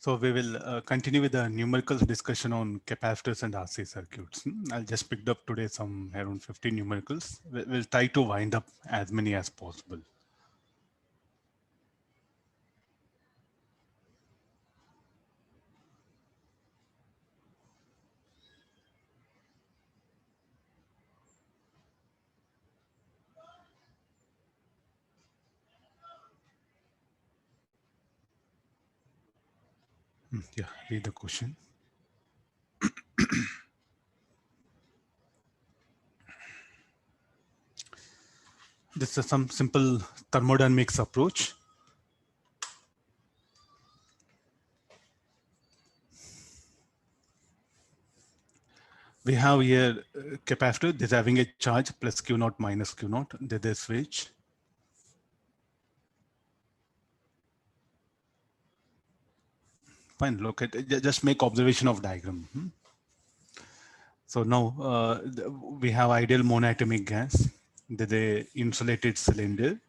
So we will continue with the numericals discussion on capacitors and RC circuits. I'll just picked up today some around 50 numericals. We'll try to wind up as many as possible. Yeah, read the question. This is some simple thermodynamics approach. We have here capacitor. This having a charge plus Q naught minus Q naught. There's a switch. Fine. Look at just make observation of diagram. So now we have ideal monatomic gas. There's a insulated cylinder.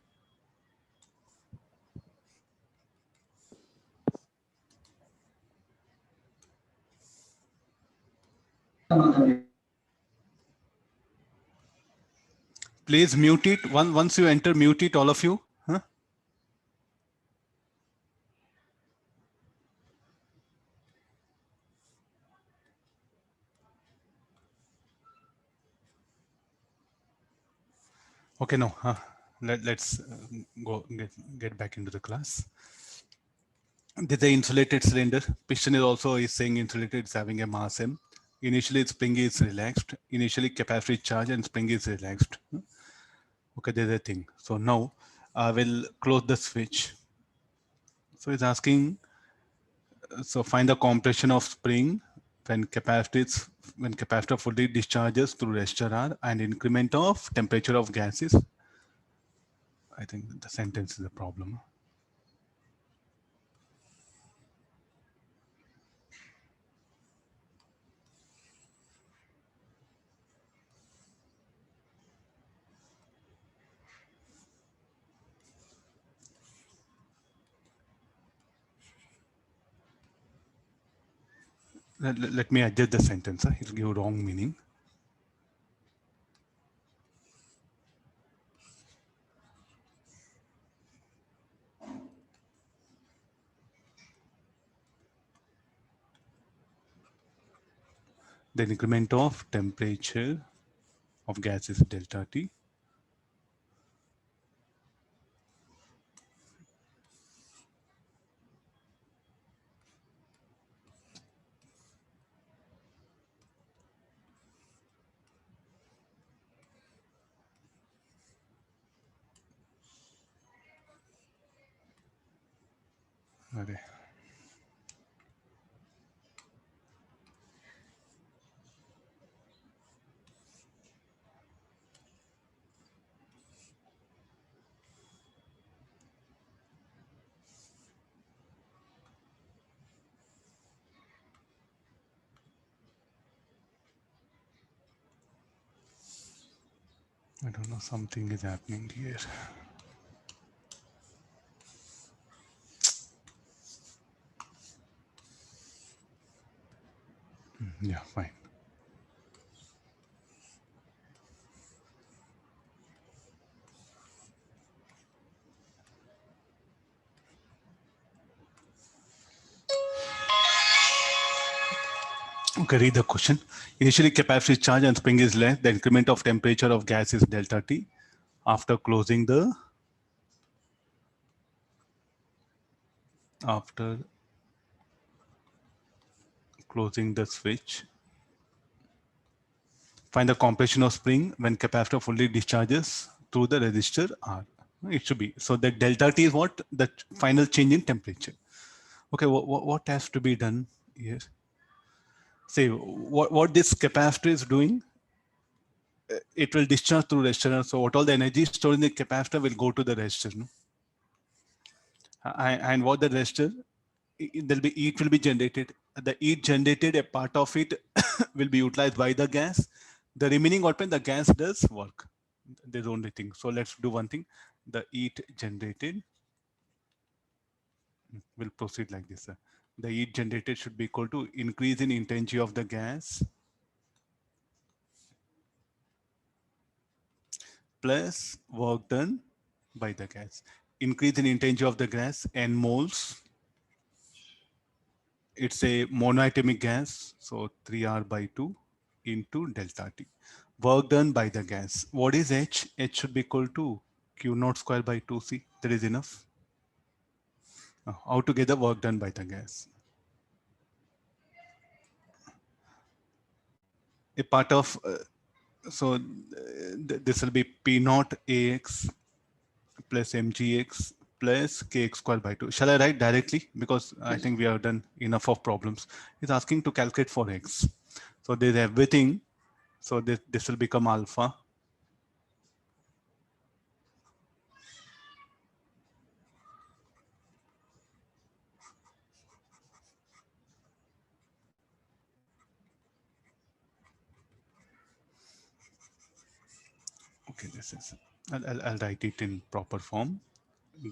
Please mute it. Once you enter, mute it, all of you. Huh? Okay, no. Let's go get back into the class. This is the insulated cylinder. Piston is also is saying insulated. It's having a mass m. Initially, spring is relaxed. Initially, capacitor is charged and spring is relaxed. Okay, there's a thing. So now I will close the switch. So it's asking. So find the compression of spring when capacitor fully discharges through resistor R and increment of temperature of gases. I think the sentence is a problem. Let me adjust the sentence. It'll give wrong meaning. The increment of temperature of gas is delta T. Okay. I don't know, something is happening here. Yeah, fine. Okay, read the question. Initially, capacitor is charged and spring is less. The increment of temperature of gas is delta T. After closing the switch, find the compression of spring when capacitor fully discharges through the resistor R. It should be. So the delta T is what? The final change in temperature. Okay, what has to be done here? Say what this capacitor is doing, it will discharge through resistor. So what all the energy stored in the capacitor will go to the resistor. No? And what the resistor, there'll be heat will be generated. The heat generated, a part of it will be utilized by the gas. The remaining output, the gas does work. There's only thing. So let's do one thing. The heat generated will proceed like this. the heat generated should be equal to increase in intensity of the gas plus work done by the gas. Increase in intensity of the gas n moles. It's a monoatomic gas, so 3R by 2 into delta T. Work done by the gas. What is H? H should be equal to Q naught square by 2C. That is enough. How to get the work done by the gas? A part of, this will be P naught AX plus mgx plus kx squared by 2. Shall I write directly? Because I think we have done enough of problems. It's asking to calculate for x. So there's everything. So this will become alpha. Okay, this is, I'll write it in proper form.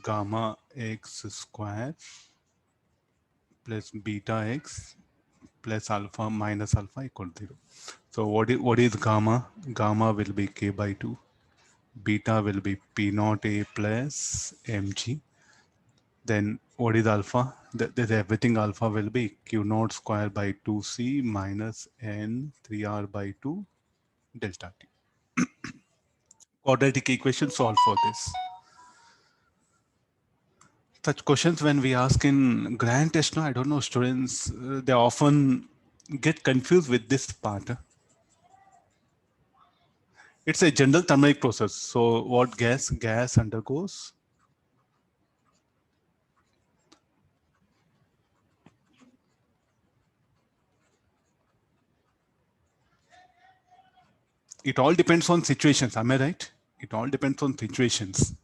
Gamma x square plus beta x plus alpha minus alpha equal to 0. So what is gamma? Gamma will be k by 2. Beta will be p naught a plus mg. Then what is alpha? There's everything alpha will be q naught square by 2c minus n 3r by 2 delta t. Quadratic equation solved for this. Such questions when we ask in grand test, no, I don't know, students, they often get confused with this part. It's a general thermodynamic process. So what gas undergoes? It all depends on situations. Am I right? It all depends on situations.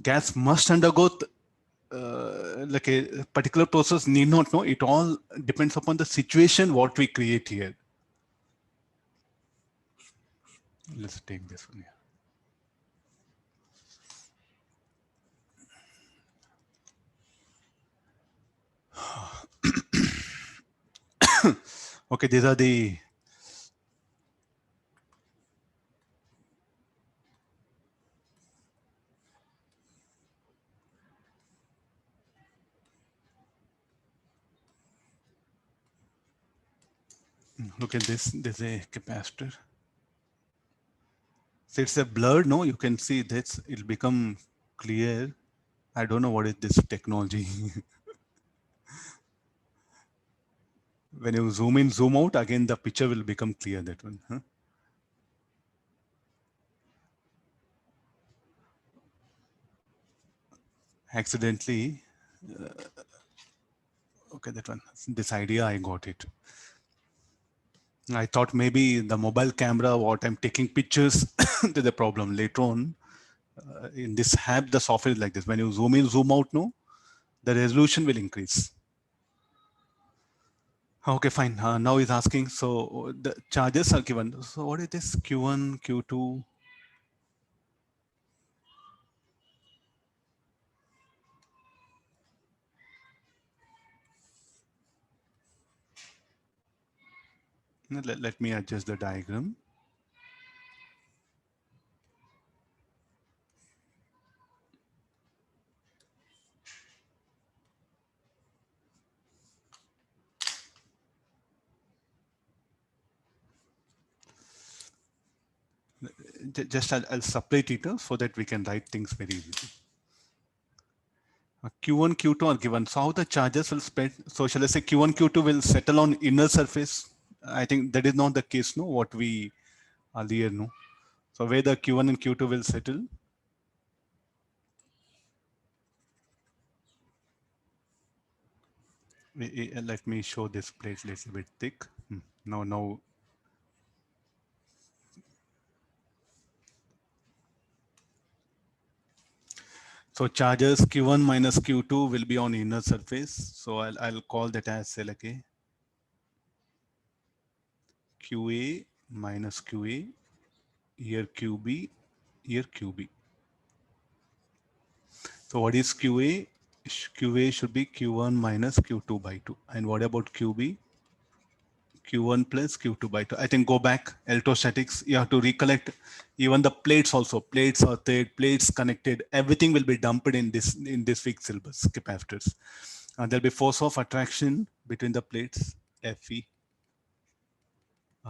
Gas must undergo like a particular process, need not know. It all depends upon the situation what we create here. Let's take this one here. Okay, these are the look at this. There's a capacitor. So it's a blur. No, you can see this. It'll become clear. I don't know what is this technology. When you zoom in, zoom out, again the picture will become clear. That one. Huh? Accidentally. Okay, that one. This idea, I got it. I thought maybe the mobile camera, what I'm taking pictures, to the problem later on. In this app, the software is like this. When you zoom in, zoom out, no, the resolution will increase. Okay, fine. Now he's asking, so the charges are given. So what is this Q1, Q2? Let me adjust the diagram. Just I'll separate it so that we can write things very easily. Q1, Q2 are given. So how the charges will spread? So shall I say Q1, Q2 will settle on inner surface? I think that is not the case, no, what we earlier know. So where the Q1 and Q2 will settle? Let me show this plate a little bit thick. Now. So charges Q1 minus Q2 will be on inner surface. So I'll call that as say like a QA minus QA, here QB, here QB. So what is QA? QA should be Q1 minus Q2 by 2. And what about QB? Q1 plus Q2 by 2. I think go back, electrostatics, you have to recollect even the plates also. Plates are there, plates connected, everything will be dumped in this week's syllabus, capacitors. There'll be force of attraction between the plates, Fe.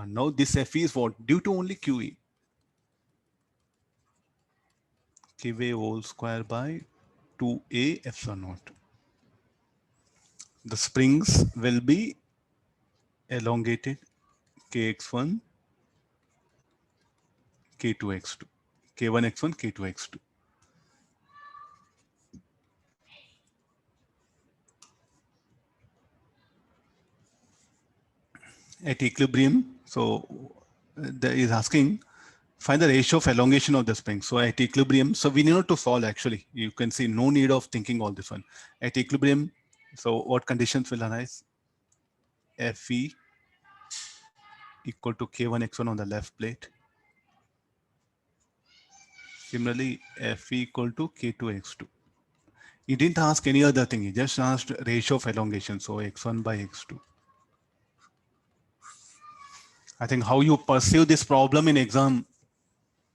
Now this Fe is what? Due to only QE. QA whole square by 2A epsilon naught. The springs will be elongated kx1, k2x2, k1x1, k2x2. At equilibrium, so there is asking, find the ratio of elongation of the spring. So at equilibrium, so we need not to solve actually. You can see no need of thinking all this one. At equilibrium, so what conditions will arise? Fe equal to k1x1 on the left plate. Similarly, Fe equal to k2x2. He didn't ask any other thing. He just asked ratio of elongation. So x1 by x2. I think how you perceive this problem in exam.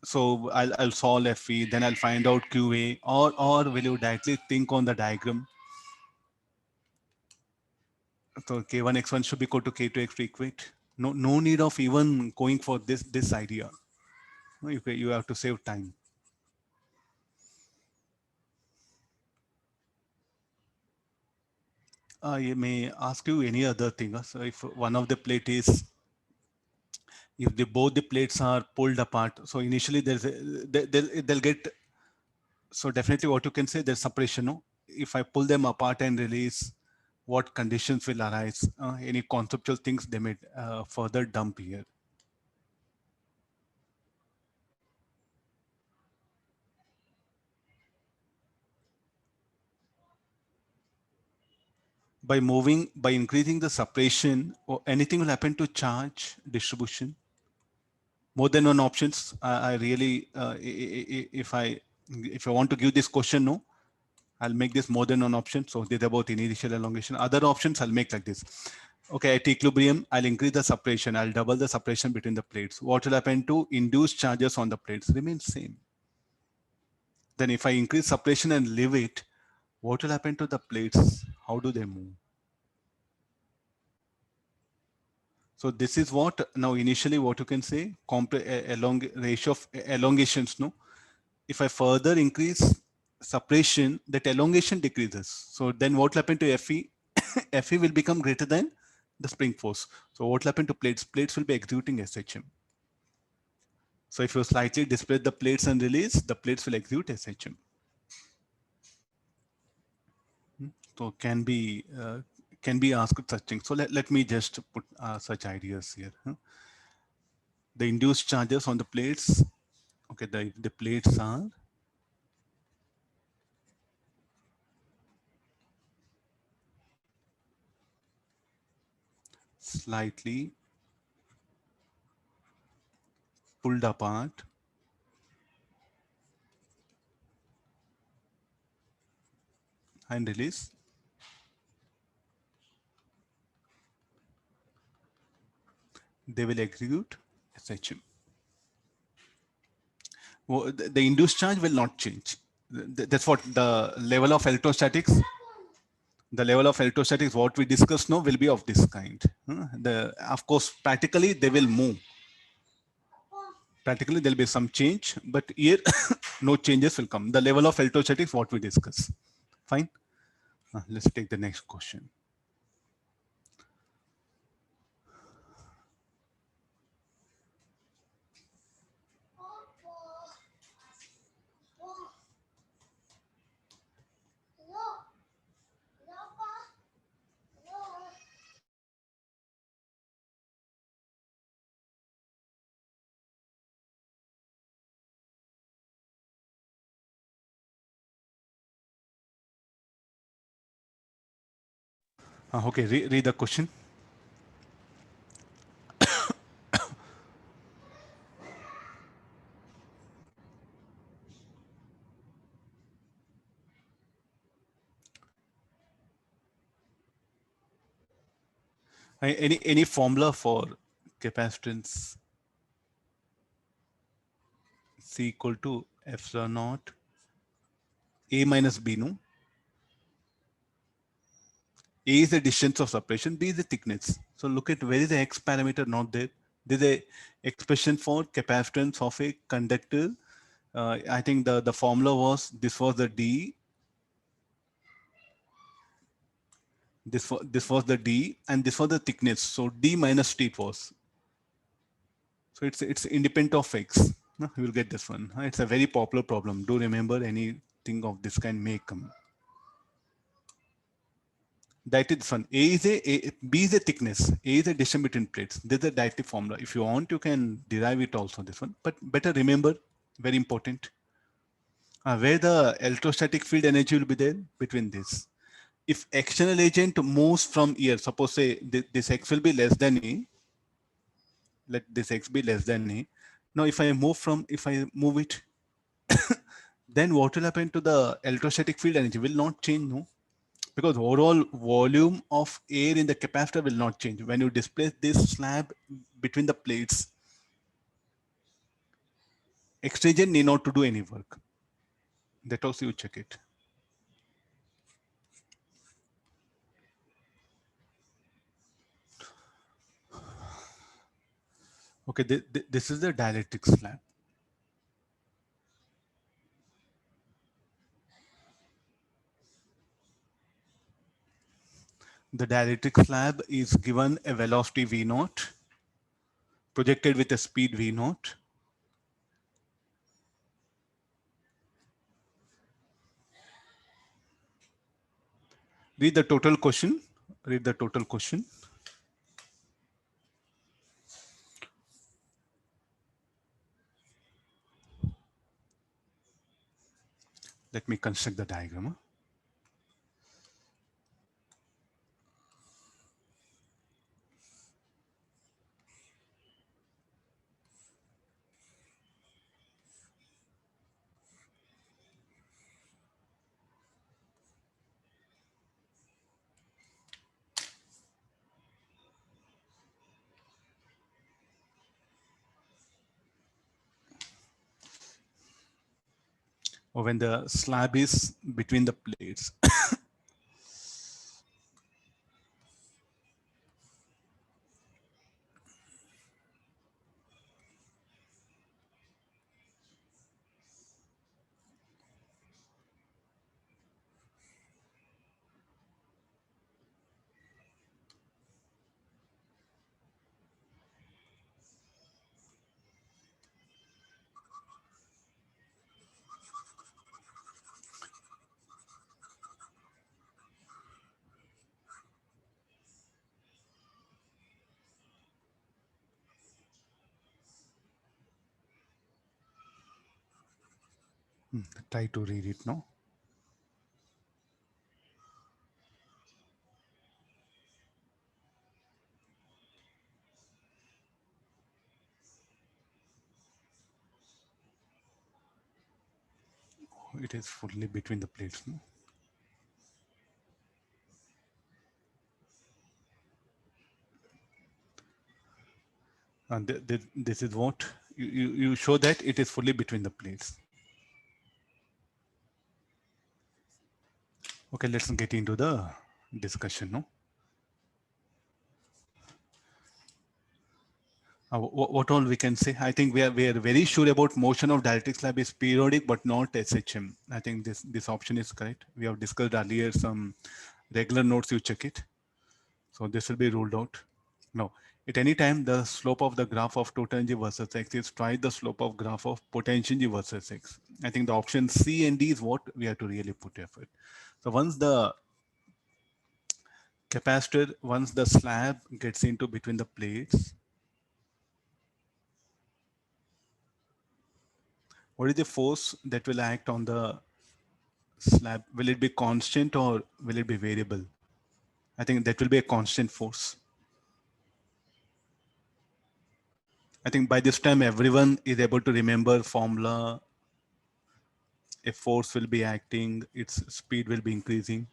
So I'll solve Fe, then I'll find out QA, or will you directly think on the diagram? So K1 X1 should be equal to K2 X2 equate. No need of even going for this idea. You have to save time. I may ask you any other thing. So if one of the plate is, if both the plates are pulled apart, so initially they'll get, so definitely what you can say, there's separation. No? If I pull them apart and release, what conditions will arise? Any conceptual things they may further dump here. By increasing the separation, or anything will happen to charge distribution. More than one options. I really, if I want to give this question, no, I'll make this more than one option. So this is about initial elongation. Other options I'll make like this. Okay, at equilibrium, I'll increase the separation. I'll double the separation between the plates. What will happen to induced charges on the plates? Remain same. Then if I increase separation and leave it, what will happen to the plates? How do they move? So this is what now initially what you can say, ratio of elongations. No, if I further increase separation, that elongation decreases. So then what will happen to Fe? Fe will become greater than the spring force. So what will happen to plates? Plates will be executing SHM. So if you slightly displace the plates and release, the plates will execute SHM. So can be asked such things. So let me just put such ideas here. The induced charges on the plates. Okay, the plates are slightly pulled apart and release. They will execute SHM. Well, the induced charge will not change. That's what the level of electrostatics. The level of electrostatics, what we discussed now, will be of this kind. Of course, practically they will move. Practically there'll be some change, but here no changes will come. The level of electrostatics, what we discuss. Fine. Let's take the next question. Okay, read the question. Any formula for capacitance C equal to epsilon naught A minus B, no? A is the distance of separation, B is the thickness. So look at where is the X parameter not there. There's a expression for capacitance of a conductor. I think the formula was, this was the D, this was the D, and this was the thickness. So D minus T it was. So it's independent of X. No, you will get this one. It's a very popular problem. Do remember anything of this kind may come. Dielectric fun. B is a thickness. A is a distance between plates. This is a dielectric formula. If you want, you can derive it also, this one. But better remember, very important, where the electrostatic field energy will be there between this. If external agent moves from here, suppose say this X will be less than A, let this X be less than A. Now if I move it, then what will happen to the electrostatic field energy? Will not change, no? Because overall volume of air in the capacitor will not change. When you displace this slab between the plates, extrusion need not to do any work. That also you check it. Okay, this is the dielectric slab. The dielectric slab is given a velocity v naught, projected with a speed v naught. Read the total question. Read the total question. Let me construct the diagram. Or when the slab is between the plates. Try to read it now. It is fully between the plates. No? And this is what you show that it is fully between the plates. Okay, let's get into the discussion. No? What all we can say? I think we are very sure about motion of dielectric slab is periodic but not SHM. I think this option is correct. We have discussed earlier some regular notes, you check it. So this will be ruled out. No, at any time the slope of the graph of total energy versus X is twice the slope of graph of potential energy versus X. I think the option C and D is what we have to really put effort. So once the capacitor, once the slab gets into between the plates, what is the force that will act on the slab? Will it be constant or will it be variable? I think that will be a constant force. I think by this time everyone is able to remember formula. A force will be acting, its speed will be increasing.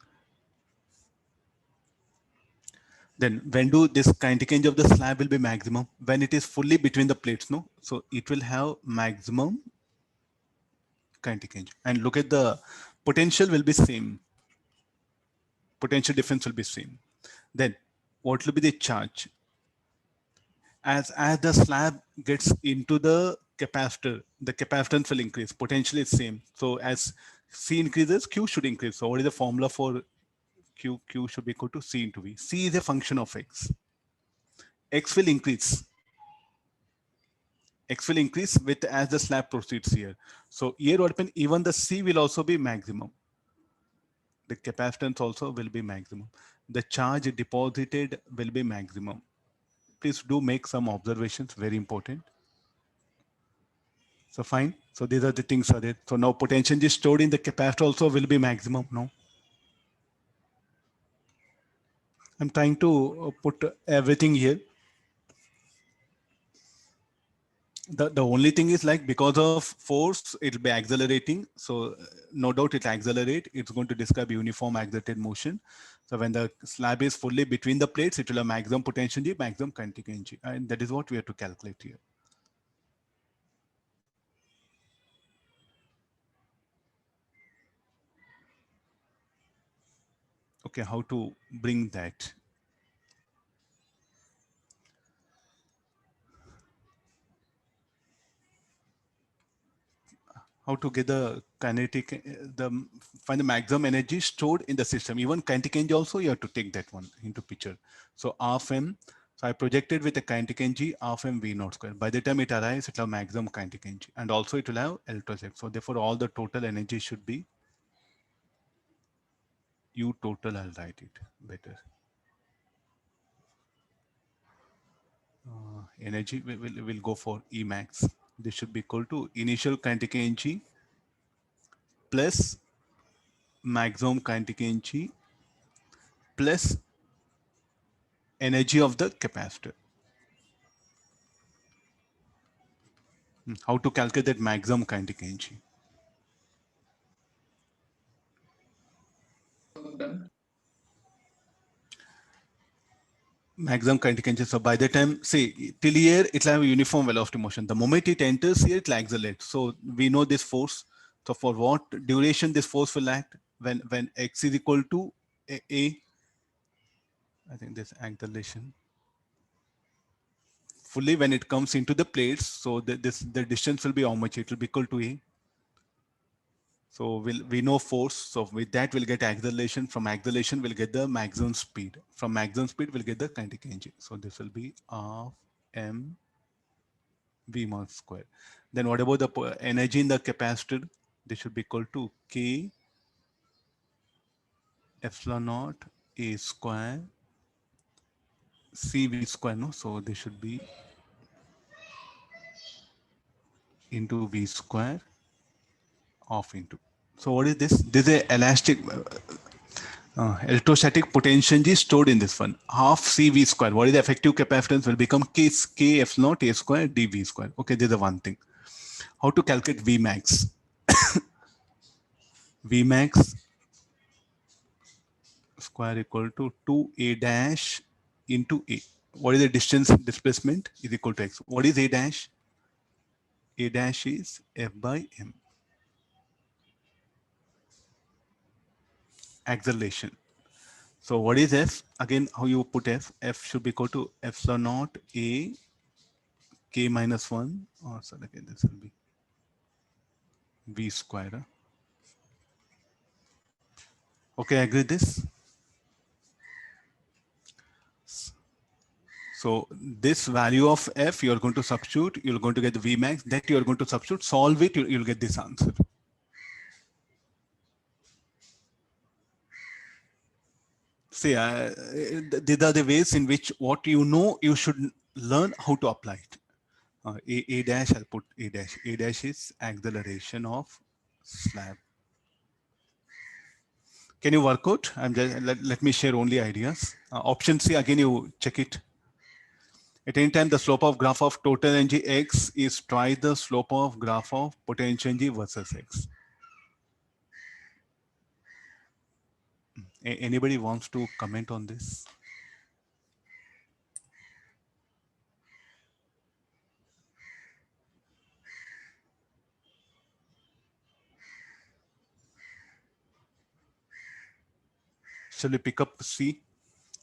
Then when do this kinetic energy of the slab will be maximum? When it is fully between the plates, no? So it will have maximum kinetic energy. And look at the potential will be same. Potential difference will be same. Then what will be the charge? As the slab gets into the capacitor, the capacitance will increase. Potentially it's same. So as C increases, Q should increase. So what is the formula for Q? Q should be equal to C into V. C is a function of X. X will increase. X will increase with as the slab proceeds here. So here what happen, even the C will also be maximum. The capacitance also will be maximum. The charge deposited will be maximum. Please do make some observations, very important. So fine. So these are the things are there. So now potential is stored in the capacitor also will be maximum. No. I'm trying to put everything here. The only thing is like because of force, it'll be accelerating. So no doubt it'll accelerate. It's going to describe uniform accelerated motion. So when the slab is fully between the plates, it will have maximum potential G, maximum kinetic energy. And that is what we have to calculate here. Okay, how to bring that? How to get the kinetic, find the maximum energy stored in the system. Even kinetic energy also, you have to take that one into picture. So half m, so I projected with a kinetic energy half m v naught square. By the time it arrives, it will have maximum kinetic energy, and also it will have electrostatic. So therefore, all the total energy should be U total. I'll write it better. Energy will go for E max. This should be equal to initial kinetic energy plus maximum kinetic energy plus energy of the capacitor. How to calculate that maximum kinetic energy? Done. Maximum kinetic energy. So by the time, see, till here, it will have a uniform velocity motion. The moment it enters here, it will accelerate. So we know this force. So for what duration this force will act? When x is equal to a I think this acceleration. Fully when it comes into the plates, so the distance will be how much? It will be equal to a. So we know force. So with that we'll get acceleration. From acceleration we'll get the maximum speed. From maximum speed we'll get the kinetic energy. So this will be half m v mass square. Then what about the energy in the capacitor? This should be equal to k epsilon naught a square cv square. No, so this should be into v square off into. So what is this? This is a elastic electrostatic potential is stored in this one. Half CV square. What is the effective capacitance will become K F naught A square dV square. Okay, this is the one thing. How to calculate V max? V max square equal to 2A dash into A. What is the distance displacement is equal to X. What is A dash? A dash is F by M. Acceleration. So what is F? Again, how you put F? F should be equal to epsilon naught A K minus 1. Oh, sorry, again, this will be V square. Okay, I agree this. So this value of F, you're going to substitute, you're going to get the V max, that you're going to substitute, solve it, you'll get this answer. See, these are the ways in which what you know, you should learn how to apply it. A dash, I'll put A dash. A dash is acceleration of slab. Can you work out? I'm just, let me share only ideas. Option C, again, you check it. At any time, the slope of graph of total energy X is twice the slope of graph of potential energy versus X. Anybody wants to comment on this? Shall we pick up C?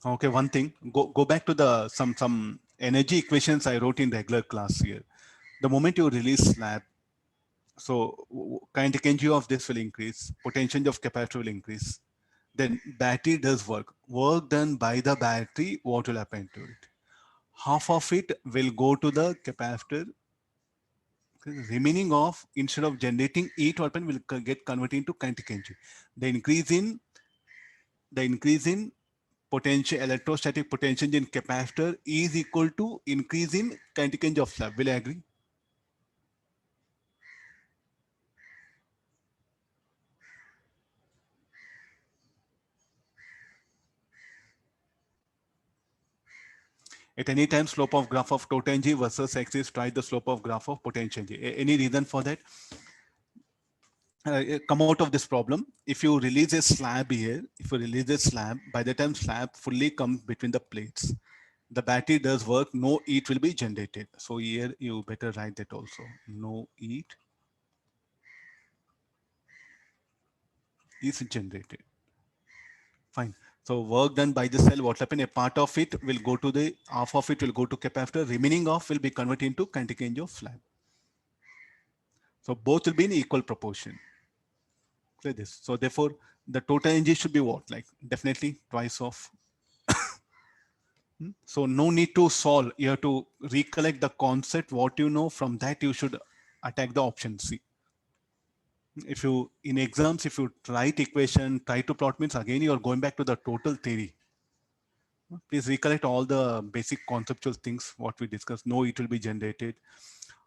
Okay, one thing, go back to the some energy equations I wrote in regular class here. The moment you release slab, so kinetic energy of this will increase, potential of capacitor will increase. Then battery does work. Work done by the battery, what will happen to it? Half of it will go to the capacitor. Remaining of, instead of generating heat, what will get converted into kinetic energy. The increase in potential, electrostatic potential in capacitor is equal to increase in kinetic energy of slab. Will I agree? At any time, slope of graph of total energy versus x is twice the slope of graph of potential energy. Any reason for that? Come out of this problem. If you release a slab here, if you release a slab, by the time slab fully comes between the plates, the battery does work, no heat will be generated. So here you better write that also. No heat is generated. Fine. So work done by the cell, what happen? A part of it will go to the, half of it will go to capacitor, remaining of will be converted into kinetic energy of slab. So both will be in equal proportion. Clear this. So therefore, the total energy should be what? Like definitely twice of. So no need to solve. You have to recollect the concept, what you know. From that, you should attack the option C. If you, in exams, if you write equation, try to plot, means again, you are going back to the total theory. Please recollect all the basic conceptual things, what we discussed. No, it will be generated.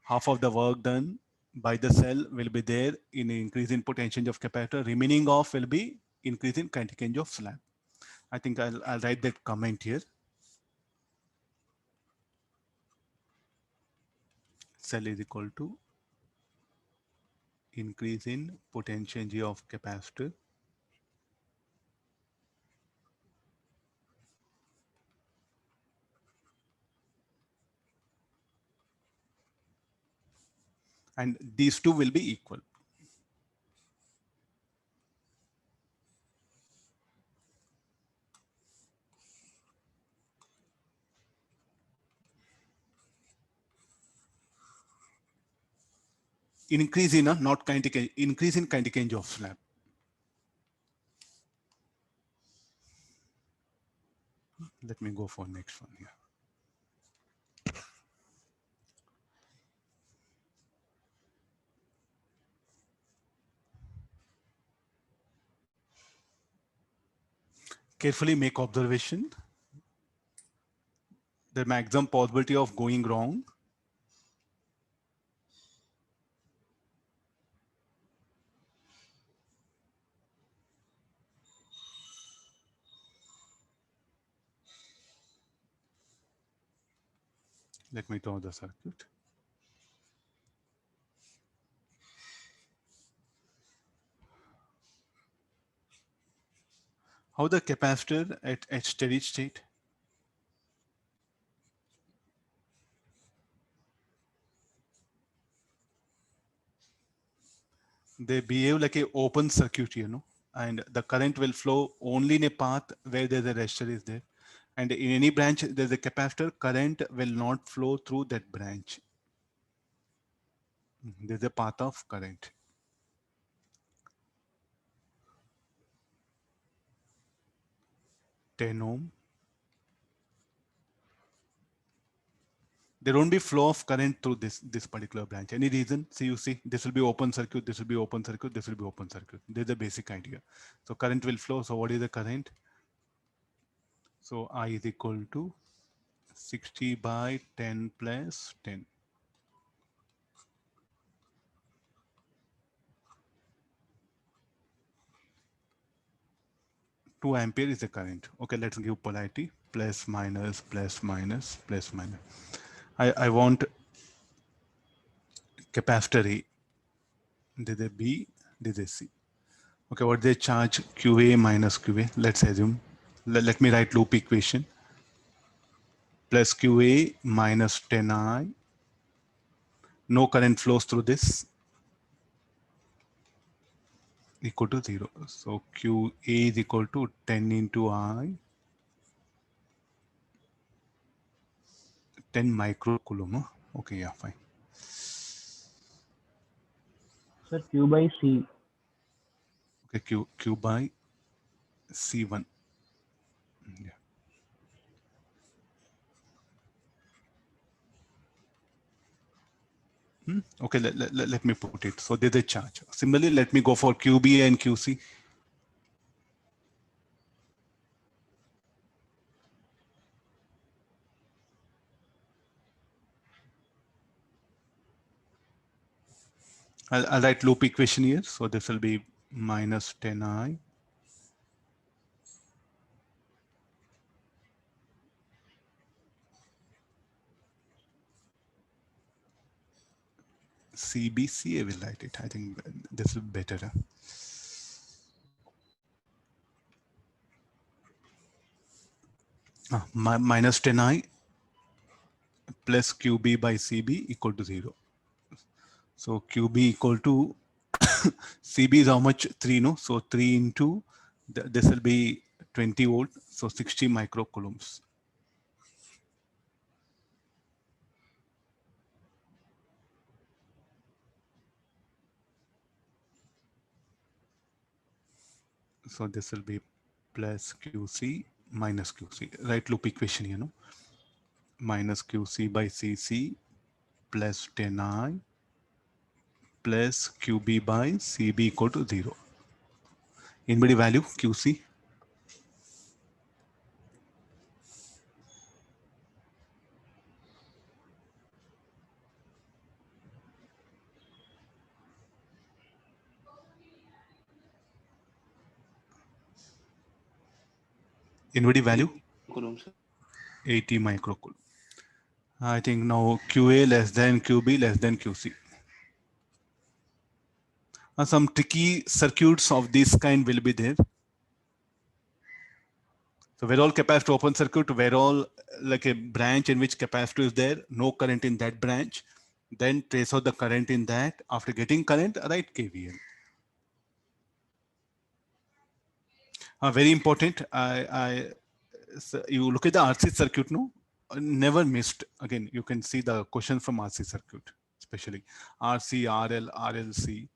Half of the work done by the cell will be there in increase in potential of capacitor. Remaining of will be increase in kinetic energy of slab. I think I'll write that comment here. Cell is equal to increase in potential energy of capacitor and these two will be equal. Increase in a, not kinetic, increase in kinetic energy of slab. Let me go for next one here. Carefully make observation. The maximum possibility of going wrong. Let me draw the circuit. How the capacitor at steady state? They behave like a open circuit, you know, and the current will flow only in a path where there's a resistor is there. And in any branch, there's a capacitor, current will not flow through that branch. There's a path of current. Ten ohm. There won't be flow of current through this particular branch. Any reason? See, you see, this will be open circuit, this will be open circuit, this will be open circuit. There's a basic idea. So current will flow. So what is the current? So I is equal to 60 by 10 plus 10. 2 ampere is the current. Okay, let's give polarity. Plus, minus, plus, minus, plus, minus. I want capacitor A. This is B, this is C. Okay, what they charge? QA minus QA. Let's assume. Let me write loop equation. Plus QA minus 10I. No current flows through this. equal to 0. So QA is equal to 10 into I, 10 microcoulomb. Huh? Okay, yeah, fine. Sir, Q by C. Okay, Q by C1. Yeah. Okay, let me put it. So there's a charge. Similarly, let me go for QB and QC. I'll write loop equation here. So this will be minus 10I CBCA will write it. I think this is better. Minus 10I plus QB by CB equal to 0. So QB equal to CB is how much? 3, no? So 3 into, this will be 20 volt. So 60 microcoulombs. So this will be plus QC minus QC. Right loop equation, you know. Minus QC by CC plus 10I plus QB by CB equal to 0. Anybody value QC? Anybody value? Coulomb, sir. 80 microcoulomb. I think now QA less than QB less than QC. Some tricky circuits of this kind will be there. So where all capacitor open circuit, where all like a branch in which capacitor is there, no current in that branch, then trace out the current in that. After getting current, write KVL. Very important. So you look at the RC circuit, no, never missed. Again, you can see the question from RC circuit, especially RC, RL, RLC.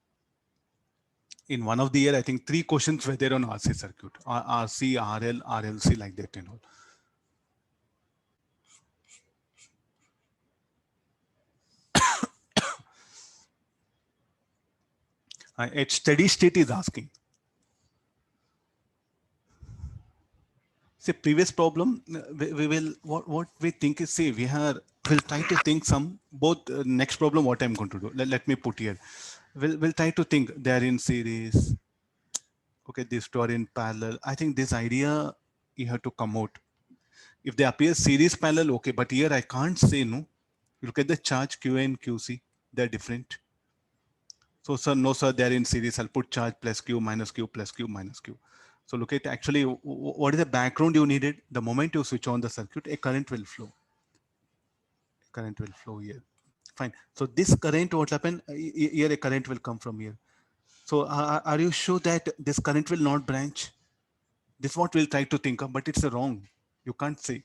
In one of the year, I think 3 questions were there on RC circuit, RC, RL, RLC, like that and all. At steady state is asking. See, previous problem, we will, what we think is, see, we'll try to think some, both next problem, what I'm going to do. Let me put here. We'll try to think they are in series. Okay, these two are in parallel. I think this idea, you have to come out. If they appear series parallel, okay, but here I can't say no. You look at the charge Q and QC, they're different. So sir, no sir, they're in series. I'll put charge plus Q minus Q plus Q minus Q. So look at actually what is the background you needed. The moment you switch on the circuit, a current will flow. Current will flow here. Fine. So this current, what happen? Here a current will come from here. So are you sure that this current will not branch? This is what we'll try to think of, but it's wrong. You can't say.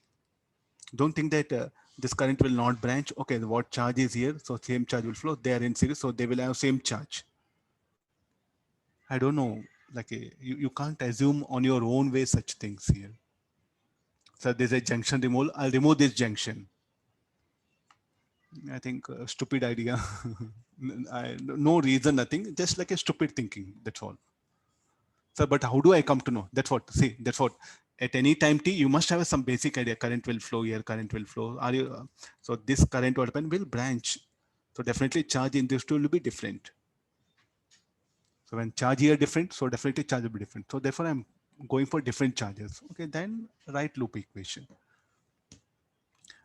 Don't think that this current will not branch. Okay, what charge is here? So same charge will flow. They are in series, so they will have same charge. I don't know. Like you can't assume on your own way such things here. So there's a junction removal. I'll remove this junction. I think stupid idea. No reason, nothing. Just like a stupid thinking. That's all. So, but how do I come to know? That's what. See, that's what. At any time t, you must have some basic idea. Current will flow here. Current will flow. Are you? So this current what happen will branch. So definitely charge in this two will be different. So when charge here different, so definitely charge will be different. So therefore I'm going for different charges. Okay, then write loop equation.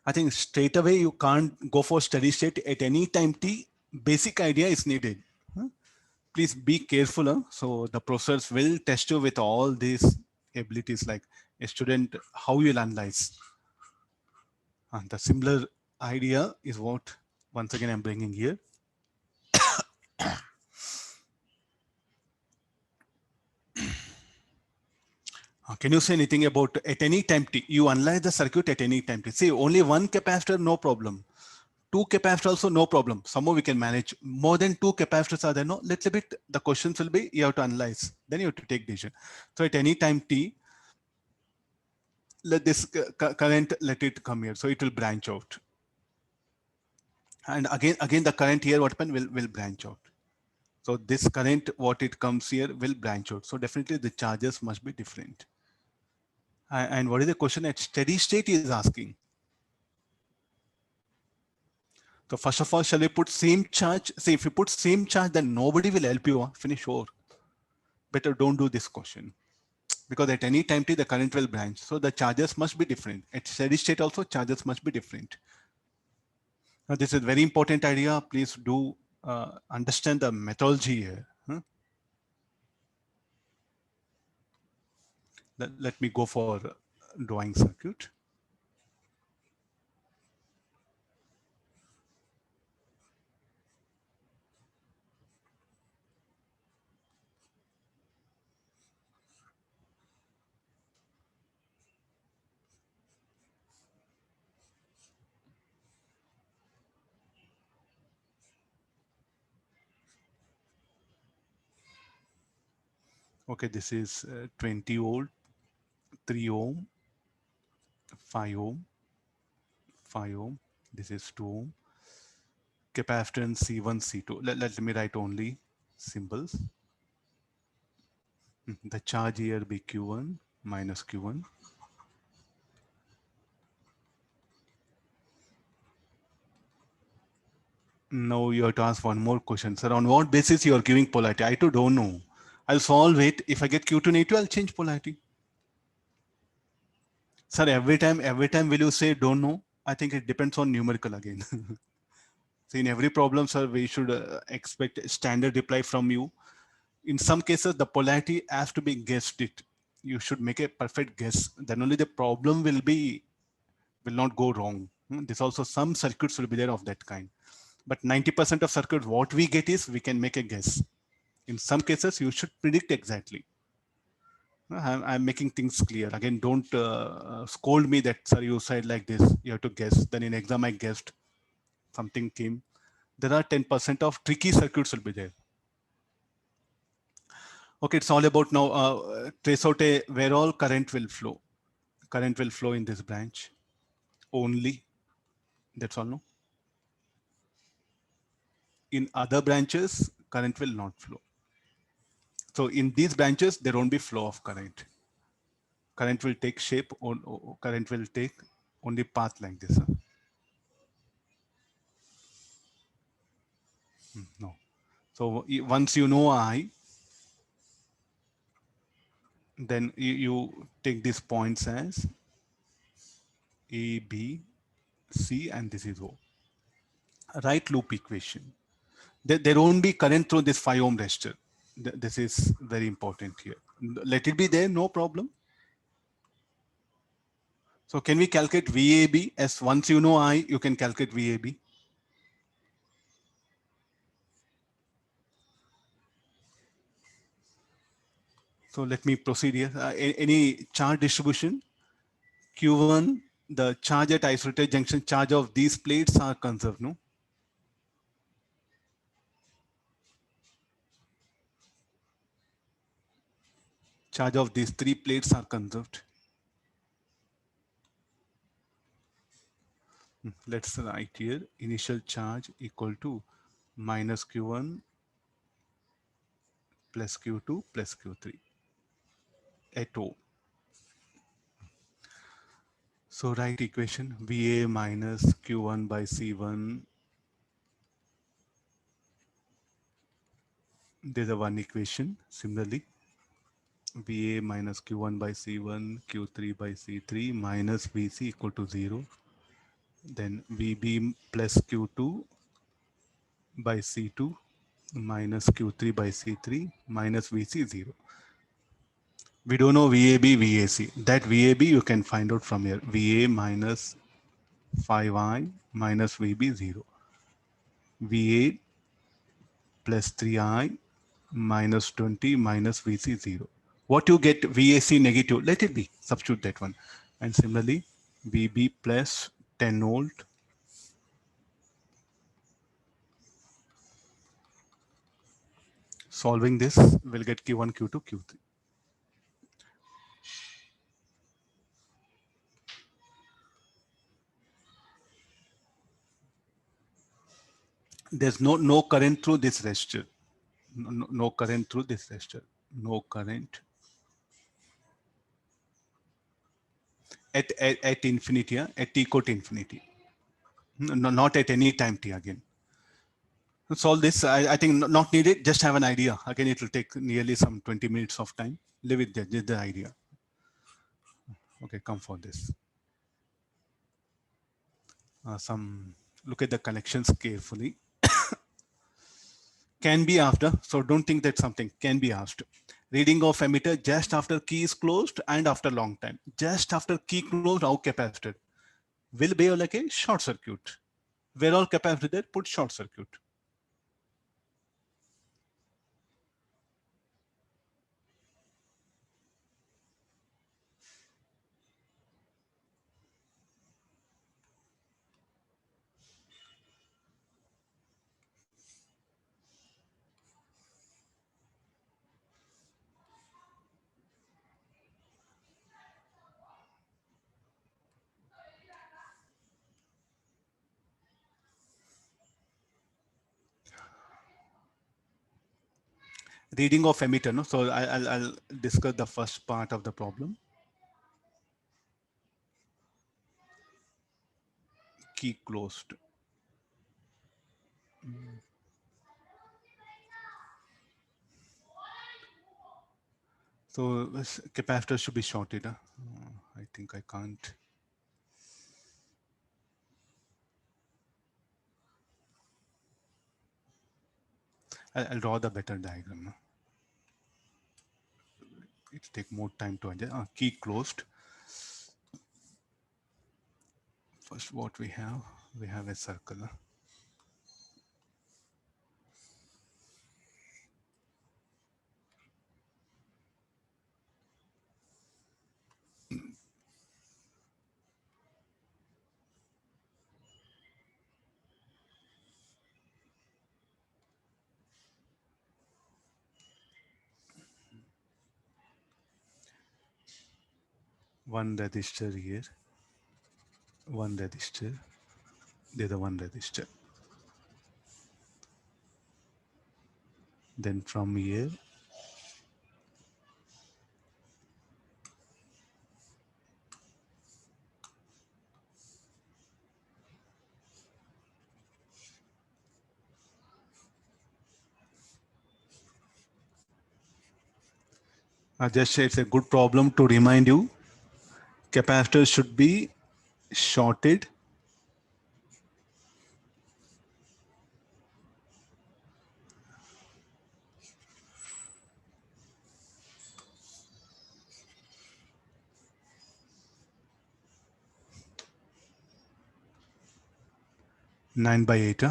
I think straight away you can't go for steady state at any time t. Basic idea is needed. Please be careful. So the professors will test you with all these abilities, like a student, how you'll analyze. And the similar idea is what once again I'm bringing here. Can you say anything about at any time t? You analyze the circuit at any time t. See, only one capacitor, no problem. Two capacitors also, no problem. Somehow we can manage. More than two capacitors are there, no? Little bit, the questions will be, you have to analyze. Then you have to take decision. So at any time t, let this current, let it come here. So it will branch out. And again the current here, what happen, will branch out. So this current, what it comes here, will branch out. So definitely the charges must be different. And what is the question at steady state is asking? So first of all, shall we put same charge? See, if you put same charge, then nobody will help you finish over. Better don't do this question, because at any time t, the current will branch. So the charges must be different. At steady state also, charges must be different. Now this is very important idea. Please do understand the methodology here. Let me go for drawing circuit. Okay, this is 20 volt, 3 ohm, 5 ohm, 5 ohm. This is 2 ohm. Capacitance C1, C2. Let me write only symbols. The charge here be Q1 minus Q1. Now you have to ask one more question, sir. On what basis you are giving polarity? I too don't know. I'll solve it. If I get Q2 negative, I'll change polarity. Sir, every time will you say don't know? I think it depends on numerical again. So in every problem, sir, we should expect a standard reply from you. In some cases, the polarity has to be guessed it. You should make a perfect guess. Then only the problem will not go wrong. This also, some circuits will be there of that kind. But 90% of circuits, what we get is we can make a guess. In some cases, you should predict exactly. I'm making things clear. Again, don't scold me that, sir, you said like this, you have to guess. Then in exam, I guessed, something came. There are 10% of tricky circuits will be there. Okay, it's all about now, trace out where all current will flow. Current will flow in this branch only. That's all, no? In other branches, current will not flow. So in these branches, there won't be flow of current. Current will take shape, or current will take only path like this. No. So once you know I, then you take these points as A, B, C, and this is O. Right loop equation. There won't be current through this 5 ohm resistor. This is very important here. Let it be there, no problem. So can we calculate VAB? As once you know I, you can calculate VAB. So let me proceed here. Any charge distribution? Q1, the charge at isolated junction, charge of these plates are conserved, no? Charge of these 3 plates are conserved. Let's write here initial charge equal to minus Q1 plus Q2 plus Q3 at O. So write equation VA minus Q1 by C1. There's a one equation. Similarly, VA minus Q1 by C1, Q3 by C3 minus VC equal to 0. Then VB plus Q2 by C2 minus Q3 by C3 minus VC 0. We don't know VAB, VAC. That VAB you can find out from here. VA minus 5I minus VB 0. VA plus 3I minus 20 minus VC 0. What you get VAC negative, let it be, substitute that one. And similarly, VB plus 10 volt. Solving this, we'll get Q1, Q2, Q3. There's no current through this resistor. No current through this resistor. No current at infinity, at t equal to infinity. No, not at any time t again. Solve this. I think not needed. Just have an idea. Again, it will take nearly some 20 minutes of time. Leave it there. Just the idea. Okay, come for this. Look at the connections carefully. Can be after. So don't think that something can be asked. Reading of emitter just after key is closed and after long time. Just after key closed, how capacitor will be like a short circuit. Where all capacitor there, put short circuit. Reading of emitter. No? So I'll discuss the first part of the problem. Key closed. So this capacitor should be shorted. I think I can't. I'll draw the better diagram. It take more time to adjust. Key closed. First, what we have a circle. One resistor here, one resistor, there's a one resistor. Then from here, I just say it's a good problem to remind you, capacitors should be shorted. Nine by 8.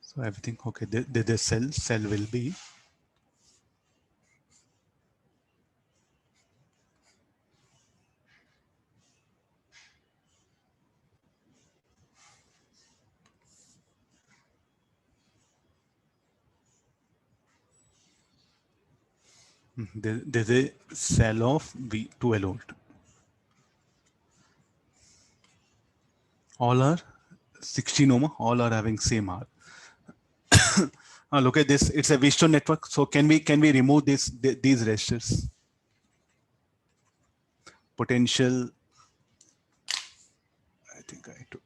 So everything okay. The cell will be there's a cell of V 12 volt. All are 16 ohm. All are having same R. Look at this. It's a Wheatstone network. So can we remove these resistors? Potential. I think I have to.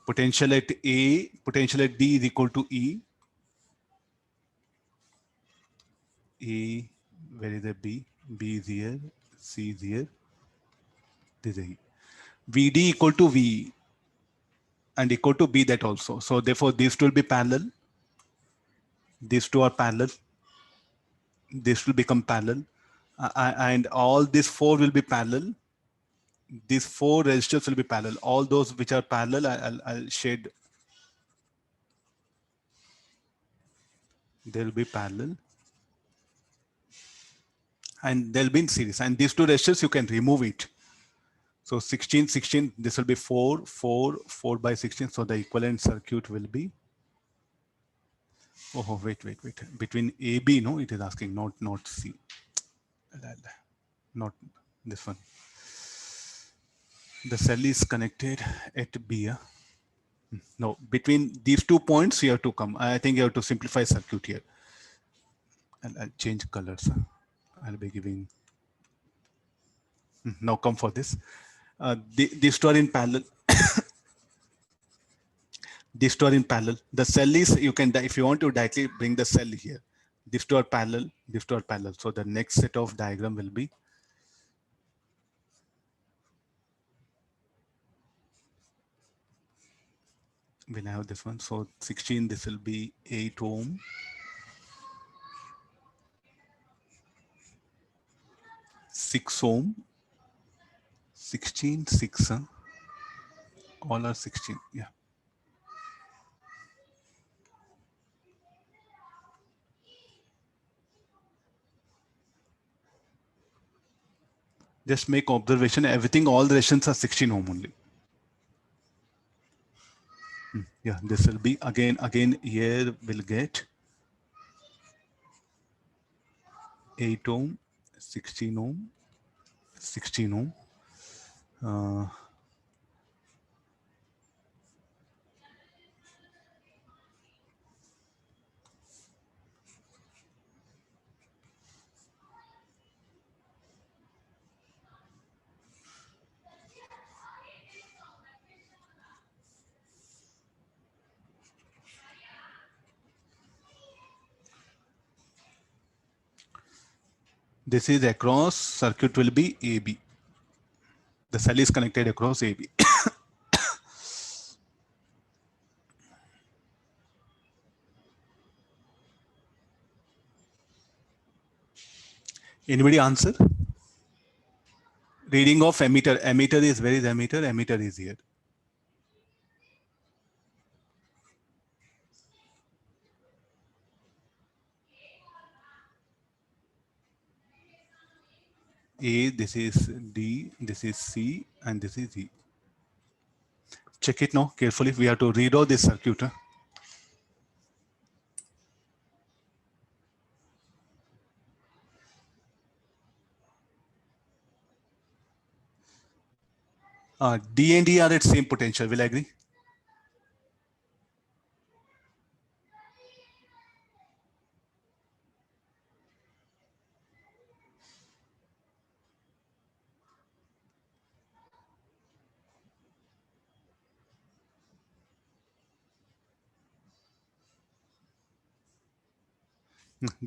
Potential at A, potential at D is equal to E. A, where is the B? B is here, C is here, this is E. VD equal to V and equal to B that also. So therefore these two will be parallel. These two are parallel. This will become parallel. And all these four will be parallel. These four resistors will be parallel. All those which are parallel, I'll shade. they'll be parallel, and they'll be in series. And these two resistors, you can remove it. So 16, 16, this will be 4, 4, 4 by 16. So the equivalent circuit will be, oh, wait. Between AB, no, it is asking, not C. Not this one. The cell is connected at B. No, between these 2 points, you have to come. I think you have to simplify circuit here. I'll change colors. I'll be giving. Now come for this. These two are in parallel. These two are in parallel. The cell is, you can, if you want to directly bring the cell here. These two are parallel. These two are parallel. So the next set of diagram will be. We'll have this one. So 16, this will be 8 ohm. 6 ohm. 16, 6. All are 16. Yeah. Just make observation. Everything, all the resistance are 16 ohm only. Yeah, this will be again here we'll get 8 ohm, 16 ohm, 16 ohm. This is across, circuit will be AB. The cell is connected across AB. Anybody answer? Reading of emitter. Emitter is, where is emitter? Emitter is here. A, this is D, this is C, and this is E. Check it now carefully. We have to redraw this circuit. D and E are at same potential. Will I agree?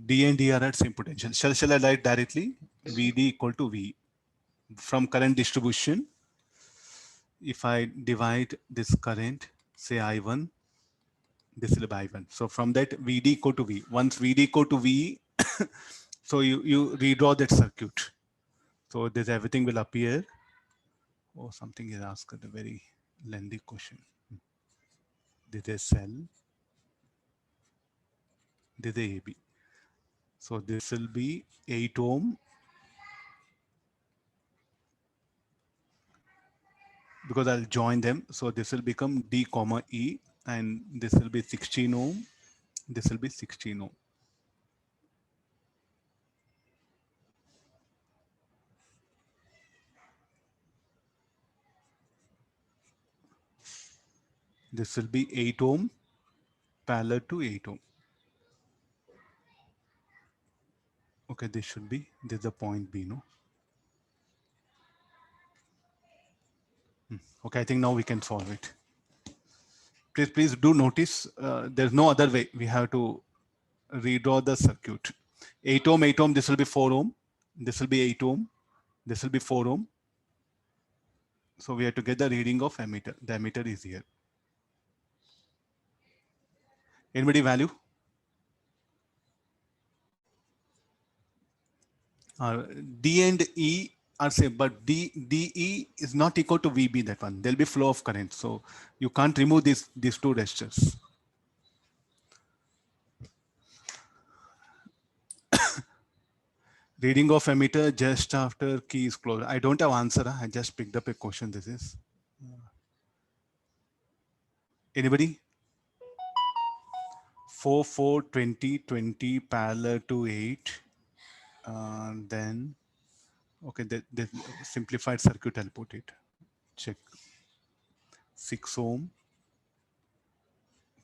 D and D are at same potential. Shall I write directly? VD equal to V. From current distribution, if I divide this current, say I1, this will be I1. So from that, VD equal to V. Once VD equal to V, so you redraw that circuit. So this everything will appear. Oh, something is asked, a very lengthy question. This is cell. This is AB. So this will be 8 ohm. Because I'll join them. So this will become D comma E, and this will be 16 ohm. This will be 16 ohm. This will be 8 ohm parallel to 8 ohm. Okay, this should be, this is the point B, no? Okay, I think now we can solve it. Please do notice, there's no other way. We have to redraw the circuit. 8 ohm, 8 ohm, this will be 4 ohm. This will be 8 ohm. This will be 4 ohm. So we have to get the reading of emitter. The emitter is here. Anybody value? D and E are same, but DE is not equal to VB, that one. There'll be flow of current. So you can't remove these two resistors. Reading of emitter just after key is closed. I don't have answer. I just picked up a question. This is. Anybody? 4, 4, 20, 20 parallel to 8. Then, okay, the simplified circuit, I'll put it. Check. 6 ohm,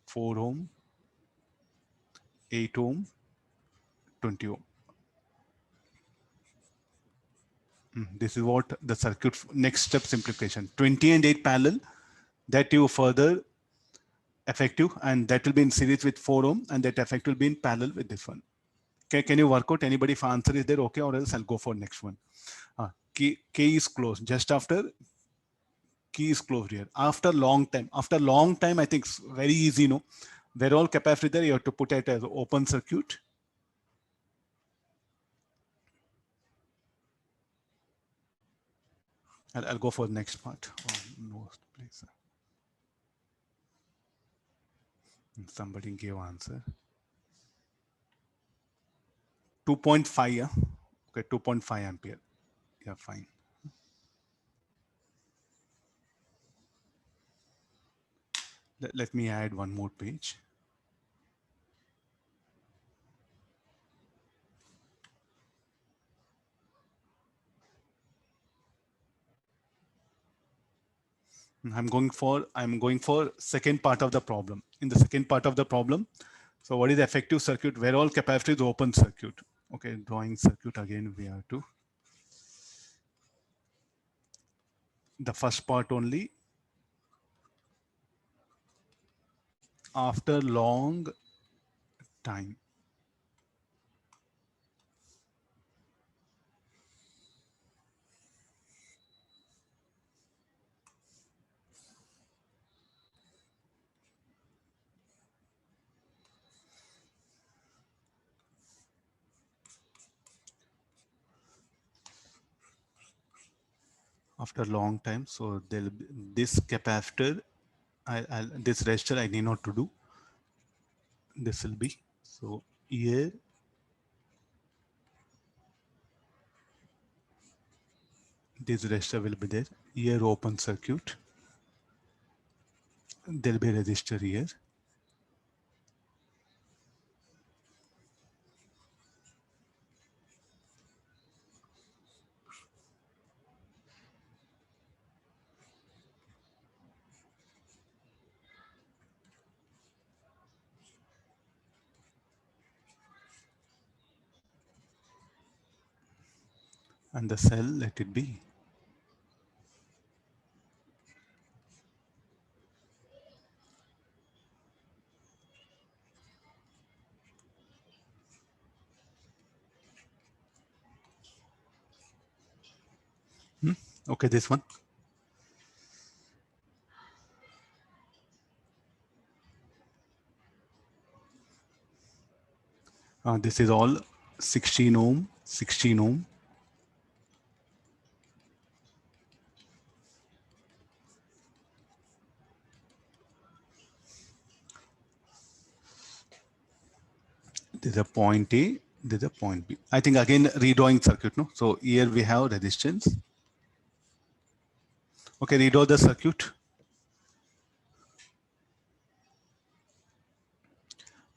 4 ohm, 8 ohm, 20 ohm. This is what the circuit next step simplification. 20 and 8 parallel, that you further effective, and that will be in series with 4 ohm, and that effect will be in parallel with this one. Okay, can you work out? Anybody, if answer is there, okay, or else I'll go for next one. K is closed just after key is closed here. After long time, I think it's very easy, no? Where all capacitor there, you have to put it as open circuit. I'll go for the next part. Oh, no, please. Somebody gave answer. 2.5, yeah? Okay, 2.5 ampere. Yeah, fine. Let me add one more page. I'm going for second part of the problem. In the second part of the problem, so what is the effective circuit where all capacitor is open circuit? Okay, drawing circuit again, we have to. The first part only. After long time. After long time, so there'll be this capacitor, this resistor I need not to do. This will be, so here this resistor will be there. Here open circuit. There'll be a resistor here. And the cell, let it be. Okay, this one. This is all 16 ohm, 16 ohm. There's a point A, there's a point B. I think again redrawing circuit, no? So here we have resistance. Okay, redraw the circuit.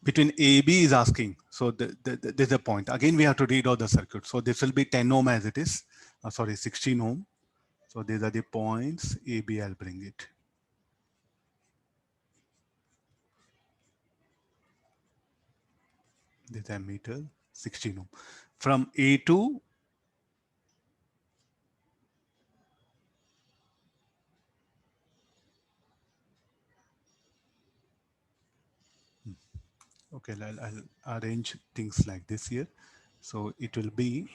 Between AB is asking. So there's a point. Again, we have to redraw the circuit. So this will be 10 ohm as it is. Sorry, 16 ohm. So these are the points. AB, I'll bring it. This is ammeter, 16 ohm. From A to okay, I'll arrange things like this here. So it will be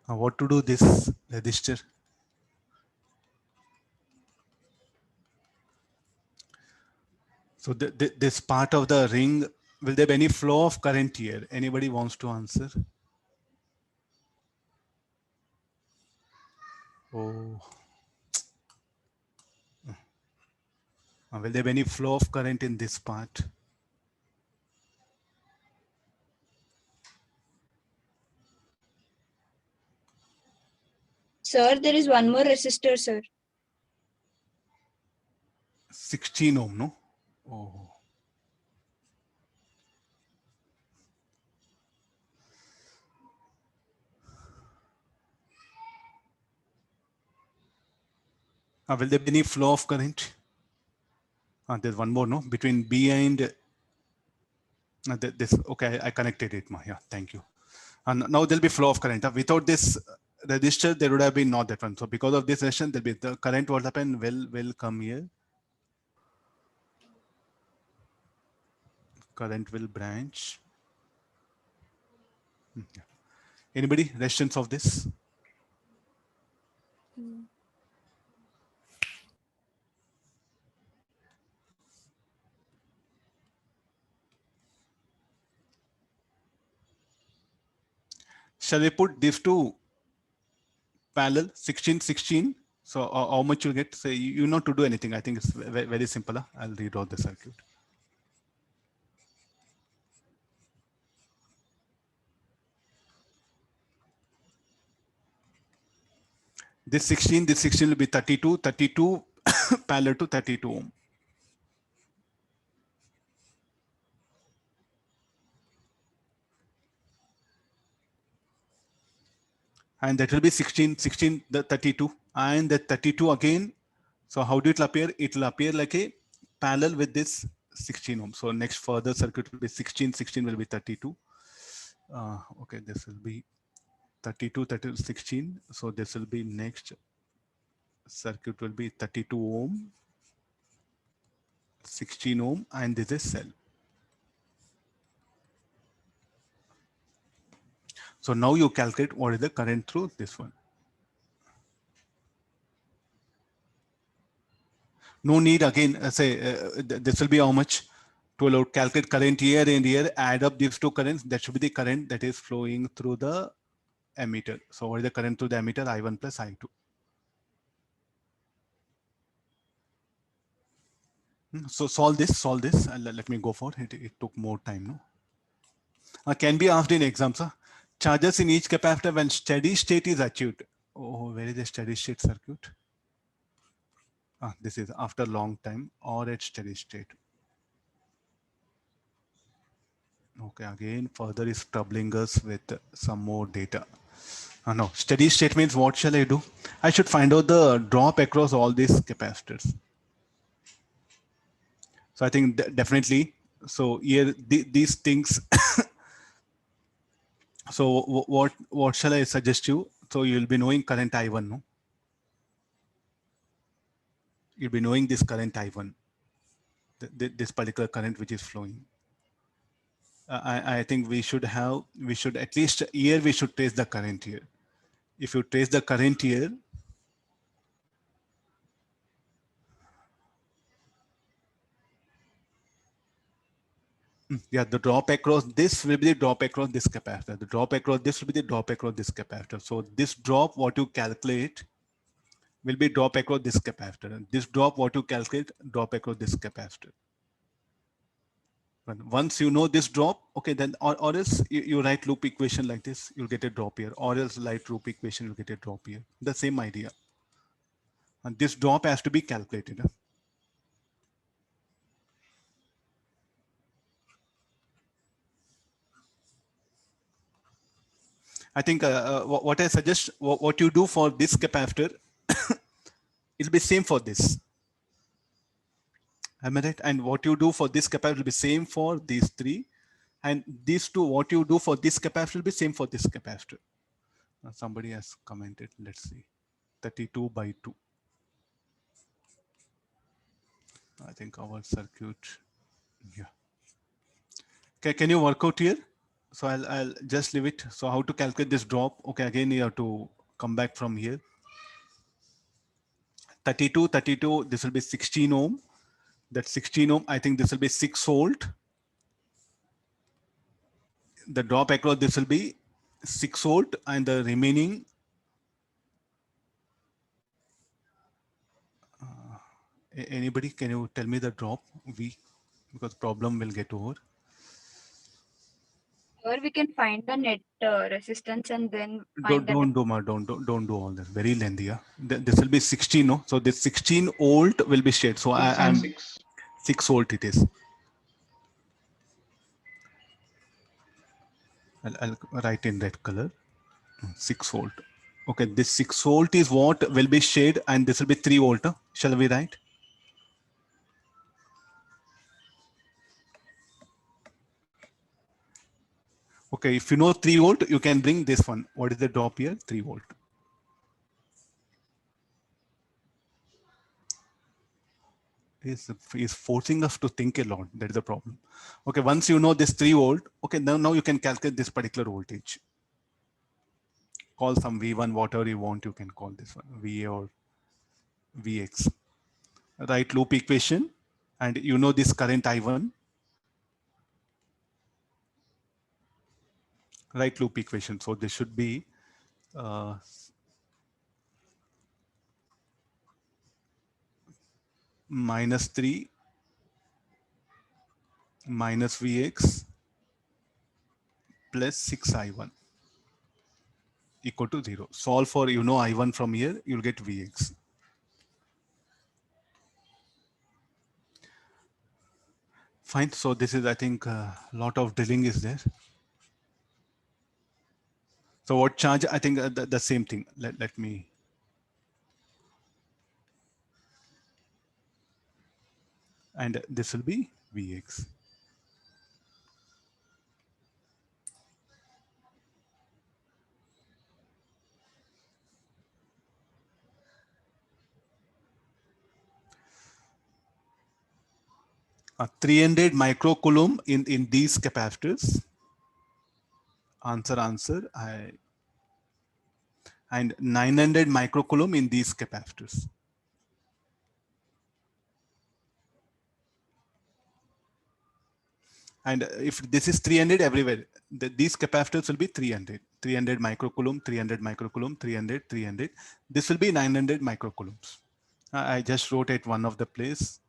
what to do this resistor. So this part of the ring, will there be any flow of current here? Anybody wants to answer? Oh, will there be any flow of current in this part? Sir, there is one more resistor, sir. 16 ohm, no? Oh. Will there be any flow of current? There's one more, no? Between B and this. Okay, I connected it. Yeah, thank you. And now there'll be flow of current. Without this resistor, there would have been not that one. So because of this resistance, there'll be the current what happen will come here. Current will branch. Yeah. Anybody resistance of this? Shall we put these two parallel 16, 16? So how much you get? Say you know to do anything. I think it's very, very simple. I'll redraw the circuit. This 16 will be 32, 32 parallel to 32 ohm. And that will be 16, the 32, and the 32 again. So how do it appear? It will appear like a parallel with this 16 ohm. So next further circuit will be 16, 16 will be 32. Okay, this will be 32, 32, 16. So this will be next circuit will be 32 ohm, 16 ohm, and this is cell. So now you calculate what is the current through this one. No need again, this will be how much? To calculate current here and here, add up these two currents, that should be the current that is flowing through the ammeter. So what is the current through the ammeter? I1 plus I2. So solve this, let me go for it. It took more time, no? Can be asked in exams, charges in each capacitor when steady state is achieved. Oh, where is the steady state circuit? This is after long time or at steady state. Okay, again, further is troubling us with some more data. No, steady state means what shall I do? I should find out the drop across all these capacitors. So I think definitely, so here these things. So what shall I suggest you? So you'll be knowing current I1, no? You'll be knowing this current I1, this particular current which is flowing. I think we should at least here we should trace the current here. If you trace the current here, yeah, the drop across this will be the drop across this capacitor. The drop across this will be the drop across this capacitor. So this drop, what you calculate, will be drop across this capacitor. And this drop, what you calculate, drop across this capacitor. But once you know this drop, okay, then or else you write loop equation like this, you'll get a drop here. Or else write loop equation, you'll get a drop here. The same idea. And this drop has to be calculated. I think what I suggest, what you do for this capacitor, it'll be same for this. Am I right? And what you do for this capacitor will be same for these three. And these two, what you do for this capacitor will be same for this capacitor. Somebody has commented, let's see, 32 by 2. I think our circuit, yeah. Okay, can you work out here? So I'll just leave it. So how to calculate this drop? Okay, again, you have to come back from here. 32, 32, this will be 16 ohm. That 16 ohm, I think this will be 6 volt. The drop across this will be 6 volt, and the remaining Anybody, can you tell me the drop V? Because problem will get over. Or we can find the net resistance and then find Don't the. do ma, don't do all this. Very lengthy. Yeah? This will be 16. No, so this 16 volt will be shared. So 6 I'm and 6. 6 volt. It is. I'll write in red color. 6 volt. Okay, this 6 volt is what will be shared, and this will be 3 volt. Huh? Shall we write? Okay, if you know 3 volt, you can bring this one. What is the drop here? 3 volt. Is forcing us to think a lot. That is the problem. Okay, once you know this 3 volt, okay, now you can calculate this particular voltage. Call some V1, whatever you want, you can call this one VA or Vx. Write loop equation, and you know this current I1. Write loop equation. So this should be -3 minus Vx plus 6I1 equal to 0. Solve for, you know, I1 from here, you'll get Vx. Fine. So this is, I think, a lot of drilling is there. So what charge? I think the same thing. Let me. And this will be Vx. A 300 microcoulomb in these capacitors. Answer. And 900 microcoulomb in these capacitors. And if this is 300 everywhere, these capacitors will be 300 microcoulomb, 300 microcoulomb, 300, 300. This will be 900 microcoulombs. I just wrote at one of the place.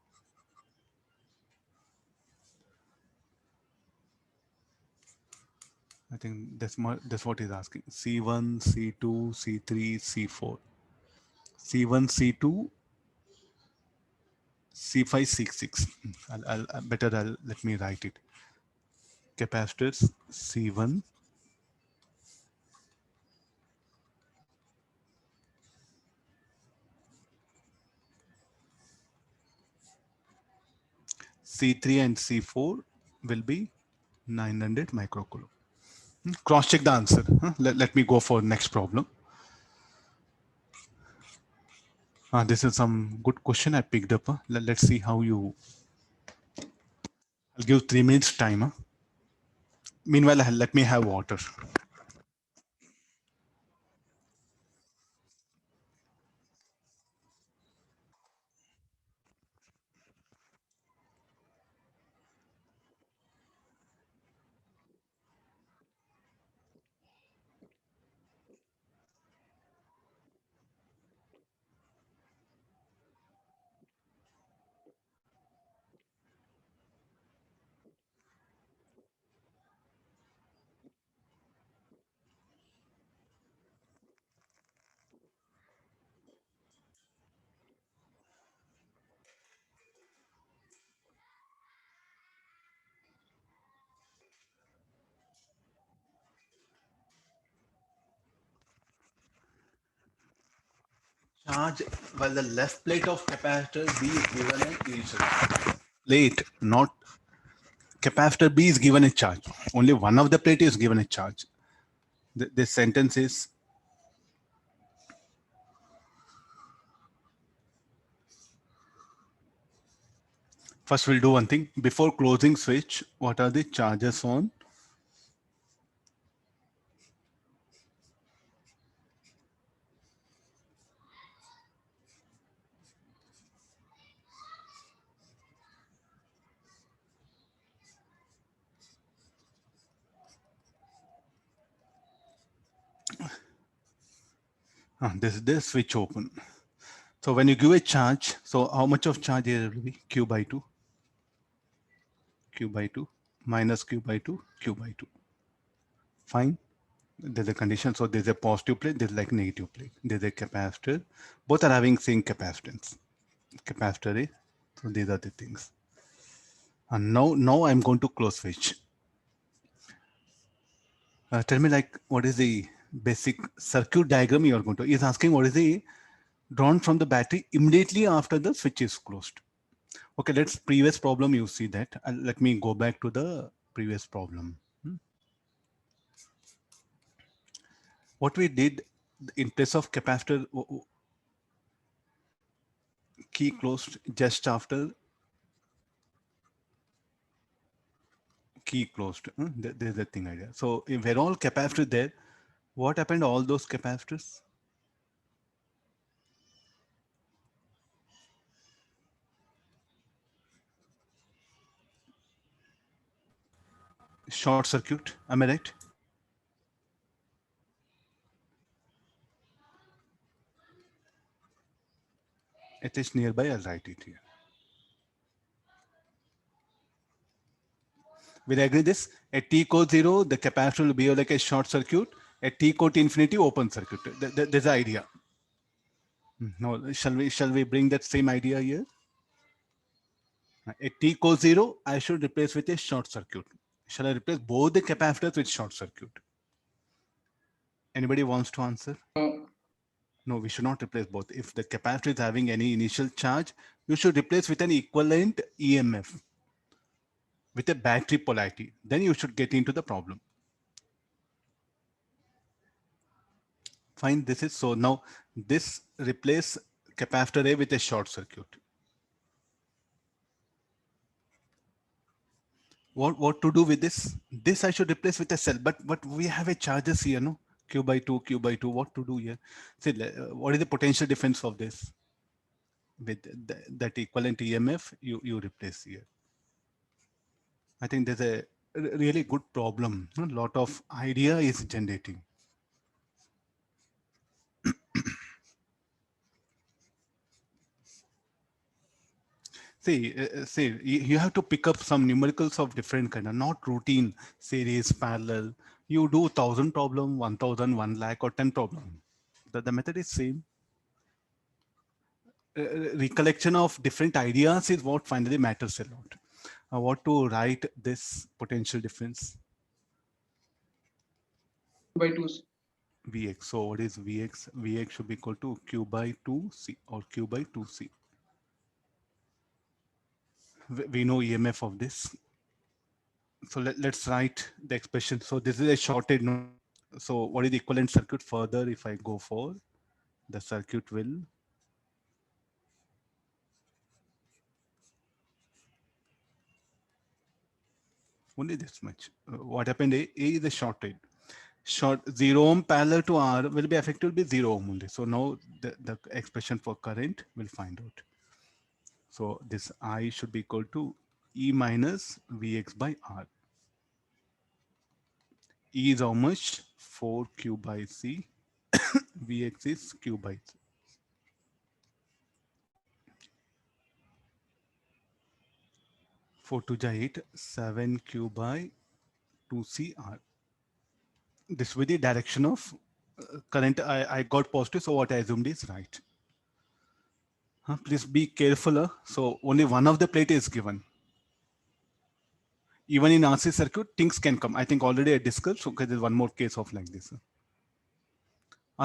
I think that's what he's asking. C1, C2, C3, C4. C1, C2, C5, C6. Let me write it. Capacitors C1, C3 and C4 will be 900 microcoulomb. Cross check the answer. Let me go for next problem. This is some good question I picked up. Let's see how you. I'll give 3 minutes time. Meanwhile, let me have water. Charge while the left plate of capacitor B is given a initial. Plate, not capacitor B is given a charge. Only one of the plate is given a charge. This sentence is first we'll do one thing. Before closing switch, what are the charges on? This is the switch open. So when you give a charge, so how much of charge here will be? Q by 2, Q by 2, minus Q by 2, Q by 2. Fine. There's a condition. So there's a positive plate, there's like negative plate. There's a capacitor. Both are having same capacitance. Capacitor A. So these are the things. And now I'm going to close switch. Tell me like what is the basic circuit diagram you are going to, is asking what is the drawn from the battery immediately after the switch is closed. Okay, let's previous problem you see that. Let me go back to the previous problem. What we did in place of capacitor key closed just after key closed. There's the thing idea. So if we're all capacitor there, what happened to all those capacitors? Short circuit, am I right? It is nearby, I'll write it here. Will I agree this? At t equals 0, the capacitor will be like a short circuit. At t equal to infinity, open circuit. There's the idea. No, shall we bring that same idea here? At t equals 0, I should replace with a short circuit. Shall I replace both the capacitors with short circuit? Anybody wants to answer? No, we should not replace both. If the capacitor is having any initial charge, you should replace with an equivalent EMF with a battery polarity. Then you should get into the problem. Fine, this is so now this replace capacitor A with a short circuit. What to do with this? This I should replace with a cell, but we have a charges here, no? Q by 2, Q by 2. What to do here? See, what is the potential difference of this? With that equivalent EMF, you replace here. I think there's a really good problem. A lot of idea is generating. See, you have to pick up some numericals of different kind of, not routine, series, parallel. You do 1,000 problem, 1,000, 1 lakh, or 10 problem. The method is same. Recollection of different ideas is what finally matters a lot. What to write this potential difference? By 2. Vx. So what is Vx? Vx should be equal to Q by 2C or Q by 2C. We know EMF of this. So let's write the expression. So this is a shorted node. So what is the equivalent circuit further if I go for? The circuit will only this much. What happened? A is a shorted. Short 0 ohm parallel to R will be affected by 0 ohm only. So now the expression for current will find out. So this I should be equal to E minus Vx by R. E is how much? 4Q by C. Vx is Q by C. Four to the 8, 7Q by 2CR. This will be the direction of current. I got positive, so what I assumed is right. Please be careful. So only one of the plate is given. Even in RC circuit, things can come. I think already I discussed. So there's one more case of like this.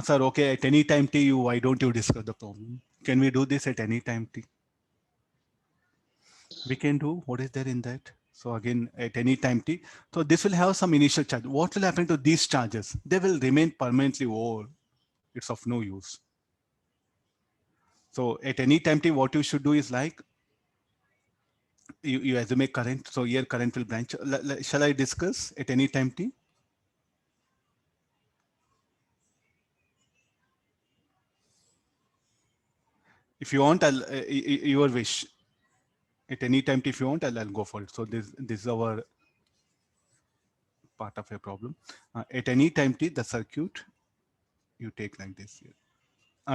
Sir, okay, at any time t, why don't you discuss the problem? Can we do this at any time t? We can do. What is there in that? So again, at any time t. So this will have some initial charge. What will happen to these charges? They will remain permanently over. It's of no use. So at any time t, what you should do is like, you assume a current. So here current will branch. Shall I discuss at any time t? If you want, your wish. At any time t, if you want, I'll go for it. So this is our part of a problem. At any time t, the circuit you take like this here.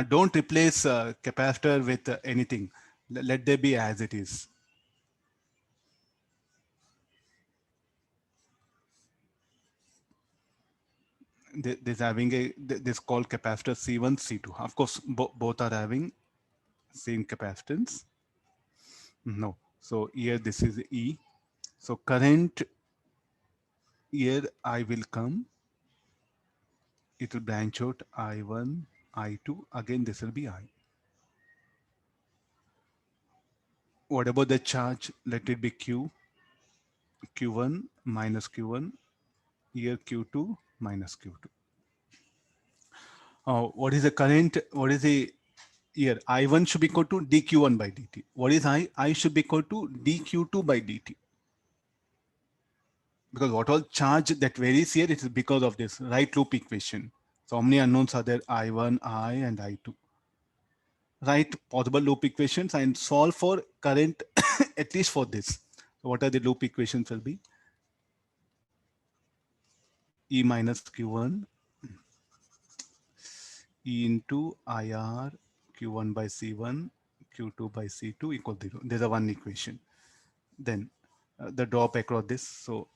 Don't replace capacitor with anything. Let there be as it is. This having this called capacitor C1, C2. Of course, both are having same capacitance. No. So here this is E. So current here I will come. It will branch out I1, I2. Again, this will be I. What about the charge? Let it be Q. Q1 minus Q1. Here Q2 minus Q2. What is the current? What is the here? I1 should be equal to dQ1 by dt. What is I? I should be equal to dQ2 by dt. Because what all charge that varies here, it is because of this right loop equation. So how many unknowns are there? I1, I, and I2. Write possible loop equations and solve for current at least for this. So what are the loop equations will be? E minus Q1 E into IR Q1 by C1 Q2 by C2 equal 0. There's a one equation. Then the drop across this. So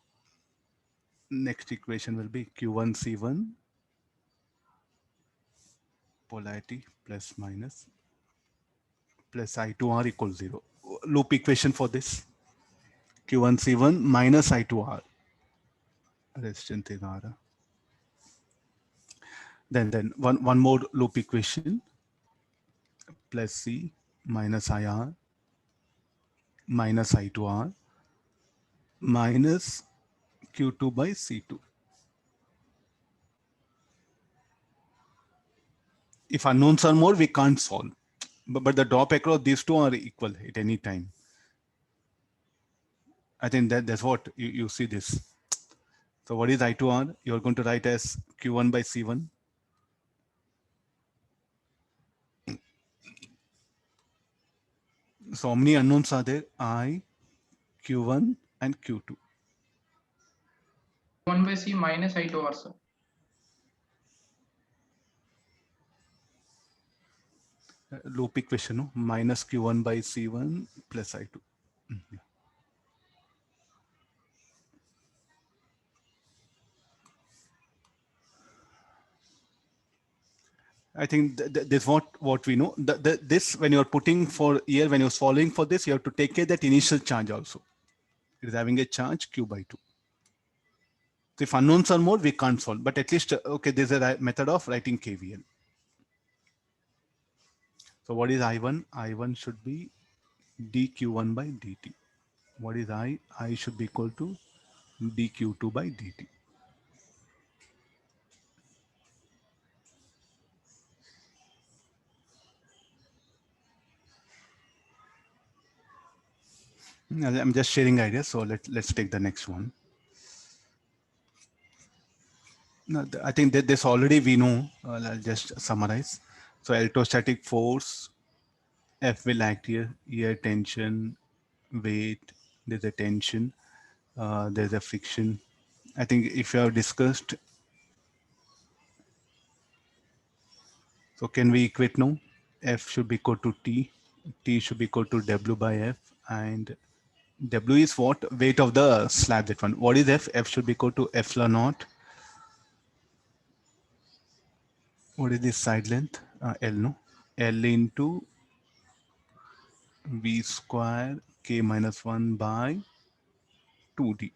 next equation will be Q1 C1 polarity plus minus plus I2R equals 0. Loop equation for this. Q1 C1 minus I2R. Resistance in R. Then one more loop equation plus C minus IR minus I2R minus Q2 by C2. If unknowns are more, we can't solve. But the drop across these two are equal at any time. I think that's what you see this. So what is I2R? You're going to write as Q1 by C1. So how many unknowns are there? I, Q1 and Q2. 1 by C minus I2R, sir. Loop equation, no? Minus Q1 by C1 plus I2. I think this what we know. This when you're putting for here, when you're solving for this, you have to take care that initial charge also. It is having a charge Q by 2. So if unknowns are more, we can't solve. But at least, okay, there's a method of writing KVL. So what is I1? I1 should be dQ1 by dt. What is I? I should be equal to dQ2 by dt. I'm just sharing ideas. So let's take the next one. No, I think that this already we know. I'll just summarize. So electrostatic force, F will act here. Here tension, weight, there's a tension, there's a friction. I think if you have discussed, so can we equate now? F should be equal to T, T should be equal to W by F, and W is what? Weight of the slab, that one. What is F? F should be equal to epsilon naught. What is this side length? L, no? L into V square K minus 1 by 2D.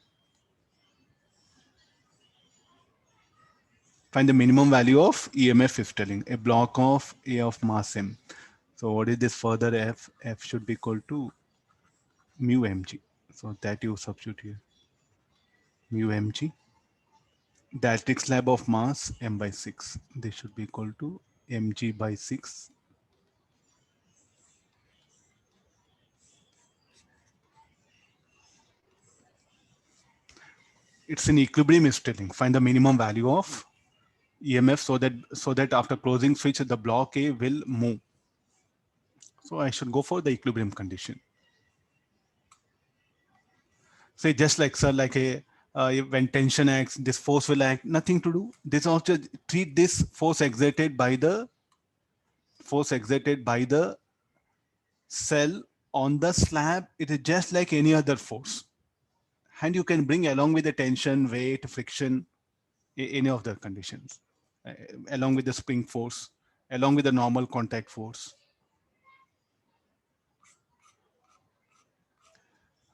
Find the minimum value of EMF if telling a block of A of mass M. So what is this further F? F should be equal to mu mg. So that you substitute here. Mu mg. Dielectric slab of mass M by 6. This should be equal to mg by 6. It's in equilibrium is telling. Find the minimum value of EMF so that after closing switch, the block A will move. So I should go for the equilibrium condition. Say just like, sir, like when tension acts, this force will act, nothing to do. This also treat this force exerted by the force exerted by the cell on the slab, it is just like any other force. And you can bring along with the tension, weight, friction, any of the conditions, along with the spring force, along with the normal contact force.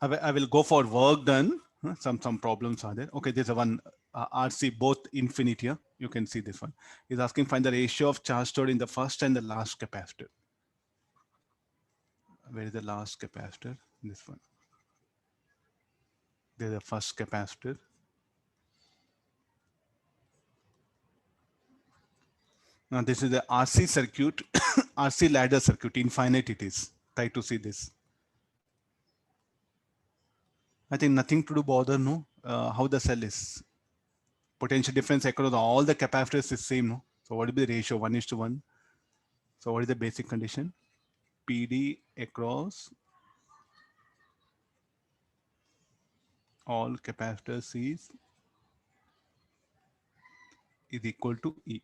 I will go for work done. Some problems are there. Okay, there's a one RC both infinite here. You can see this one. He's asking find the ratio of charge stored in the first and the last capacitor. Where is the last capacitor? This one. There's the first capacitor. Now this is the RC circuit, RC ladder circuit, infinite it is. Try to see this. I think nothing to do bother, no? How the cell is. Potential difference across all the capacitors is same, no? So what will be the ratio? 1:1. So what is the basic condition? PD across all capacitors is equal to E.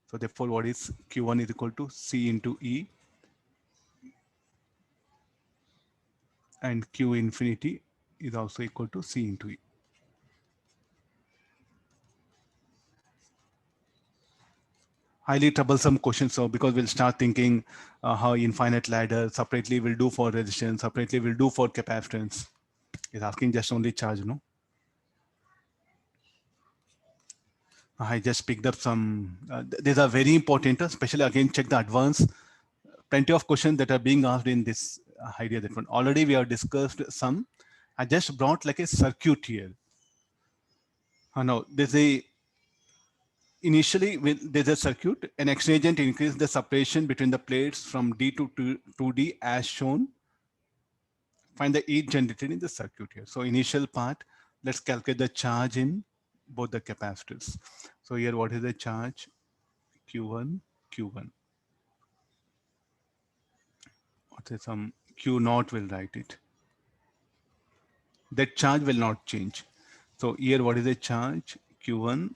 So therefore what is Q1 is equal to C into E, and Q infinity is also equal to C into E. Highly troublesome question. So because we'll start thinking how infinite ladder separately will do for resistance, separately will do for capacitance. It's asking just only charge, no? I just picked up some, these are very important, especially again, check the advanced. Plenty of questions that are being asked in this idea that one. Already we have discussed some. I just brought like a circuit here. No, there's a, initially there's a circuit, an exchange agent increase the separation between the plates from D to 2D as shown. Find the heat generated in the circuit here. So initial part, let's calculate the charge in both the capacitors. So here, what is the charge? Q1, Q1. What is some Q naught will write it. That charge will not change. So here, what is the charge? Q1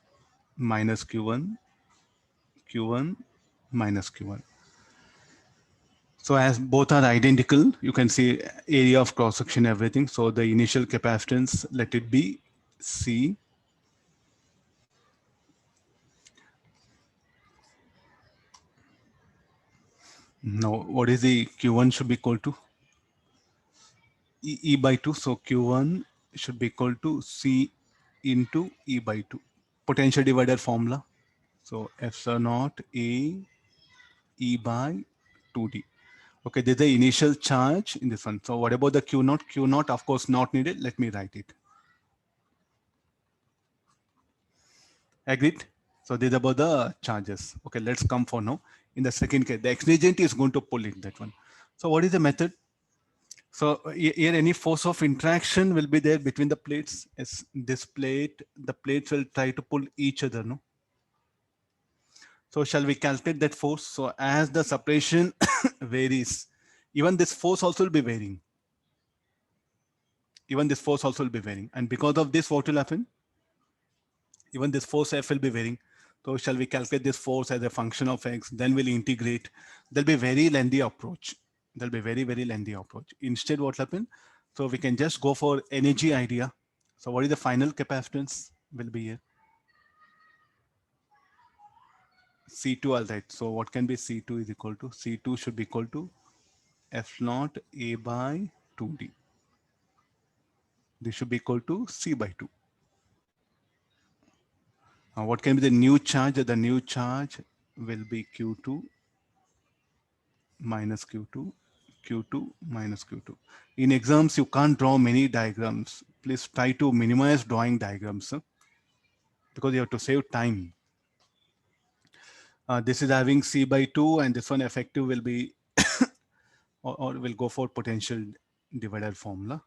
minus Q1, Q1 minus Q1. So as both are identical, you can see area of cross section, everything. So the initial capacitance, let it be C. Now, what is the Q1 should be equal to? E by 2. So Q1 should be equal to C into E by 2. Potential divider formula. So epsilon naught A E by 2D. Okay, there's the initial charge in this one. So what about the Q naught? Q naught, of course, not needed. Let me write it. Agreed? So this is about the charges. Okay, let's come for now. In the second case, the exchange agent is going to pull in that one. So what is the method? So here any force of interaction will be there between the plates. As this plate, the plates will try to pull each other, no? So shall we calculate that force? So as the separation varies, even this force also will be varying. Even this force also will be varying. And because of this, what will happen? Even this force F will be varying. So shall we calculate this force as a function of X? Then we'll integrate. There'll be very lengthy approach. There'll be very, very lengthy approach. Instead, what will happen? So we can just go for energy idea. So what is the final capacitance will be here? C2, I'll write. So what can be C2 is equal to? C2 should be equal to F naught A by 2D. This should be equal to C by 2. What can be the new charge? The new charge will be Q2 minus Q2, Q2 minus Q2. In exams, you can't draw many diagrams. Please try to minimize drawing diagrams because you have to save time. This is having C by 2 and this one effective will be or will go for potential divider formula.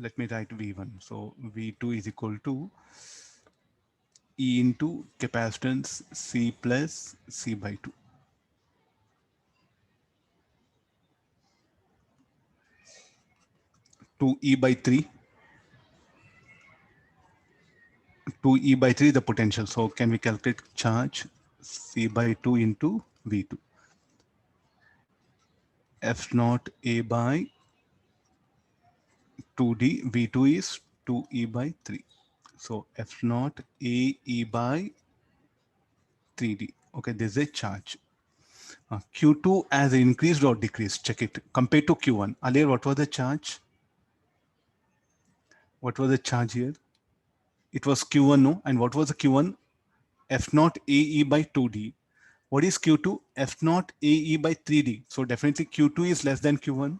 Let me write V1. So V2 is equal to E into capacitance C plus C by 2. To E by 3. 2E by 3 the potential. So can we calculate charge C by 2 into V2? F naught A by 2D, V2 is 2E by 3. So F naught A E by 3D. Okay, this is a charge. Q2 has increased or decreased? Check it. Compared to Q1. Earlier, what was the charge? What was the charge here? It was Q1, no? And what was the Q1? F naught AE by 2D. What is Q2? F naught AE by 3D. So definitely Q2 is less than Q1.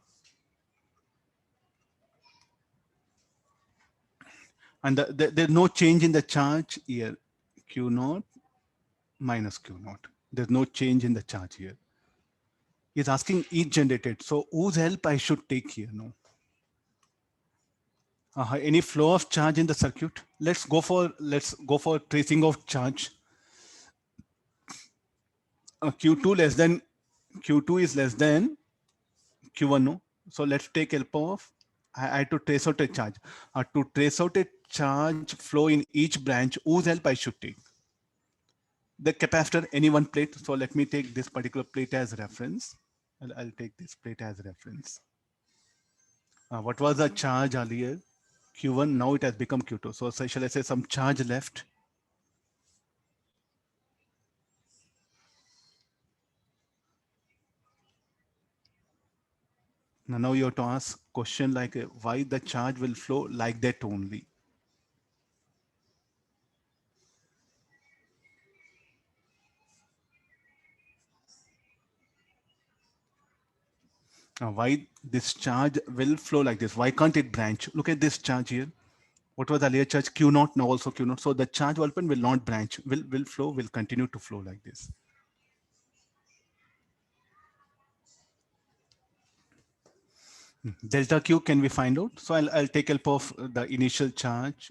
And there's no change in the charge here. Q naught minus Q naught. There's no change in the charge here. He's asking each generated. So whose help I should take here? No. Any flow of charge in the circuit? Let's go for tracing of charge. Q2 less than Q2 is less than Q1. No. So let's take help of I had to trace out a charge. To trace out a charge flow in each branch, whose help I should take? The capacitor, any one plate. So let me take this particular plate as reference. I'll take this plate as reference. What was the charge earlier? Q1, now it has become Q2. So shall I say some charge left? Now you have to ask question like why the charge will flow like that only. Why this charge will flow like this? Why can't it branch? Look at this charge here. What was the earlier charge? Q naught, now also Q naught. So the charge development will not branch, will flow, will continue to flow like this. Delta Q can we find out? So I'll take help of the initial charge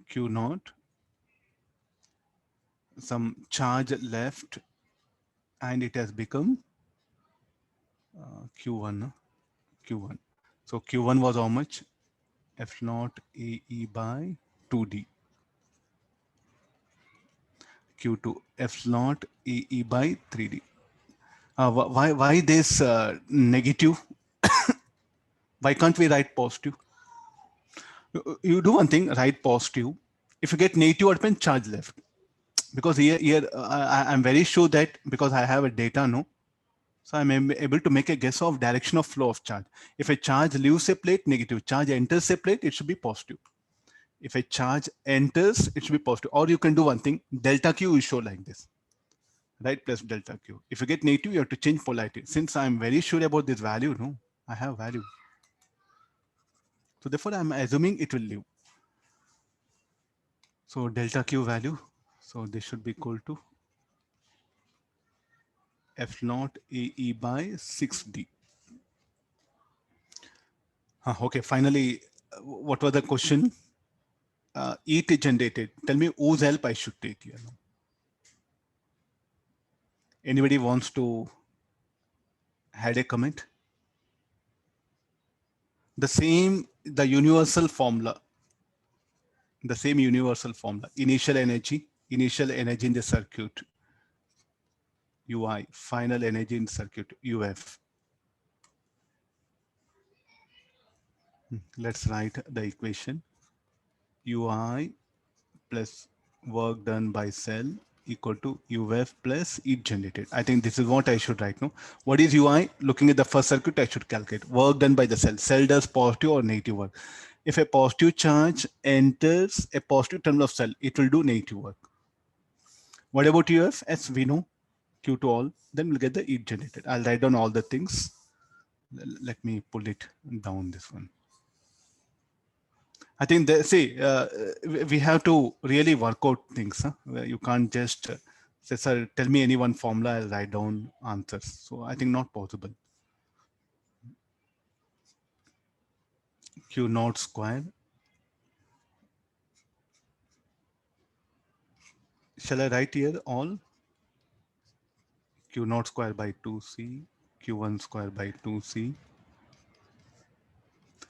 Q naught, some charge left, and it has become Q1. Q1. So Q1 was how much? F naught AE by 2D. Q2 F naught AE by 3D. Why this negative? Why can't we write positive? You do one thing, write positive. If you get negative, what means charge left? Because here I'm very sure that because I have a data, no. So I'm able to make a guess of direction of flow of charge. If a charge leaves a plate, negative. Charge enters a plate, it should be positive. If a charge enters, it should be positive. Or you can do one thing, delta Q is show like this, right? Plus delta Q. If you get negative, you have to change polarity. Since I'm very sure about this value, no, I have value. So therefore I'm assuming it will leave. So delta Q value. So this should be equal to F naught AE by 6D. Okay, finally, what was the question? ET generated. Tell me whose help I should take here. Anybody wants to add a comment? The same, the universal formula. The same universal formula. Initial energy in the circuit. UI, final energy in circuit, UF. Let's write the equation. UI plus work done by cell equal to UF plus heat generated. I think this is what I should write now. What is UI? Looking at the first circuit, I should calculate work done by the cell. Cell does positive or negative work. If a positive charge enters a positive terminal of cell, it will do negative work. What about UF? As we know, Q to all, then we'll get the heat generated. I'll write down all the things. Let me pull it down this one. I think we have to really work out things. You can't just say, sir, tell me any one formula, I'll write down answers. So I think not possible. Q naught square. Shall I write here all? Q naught square by 2C, Q1 square by 2C.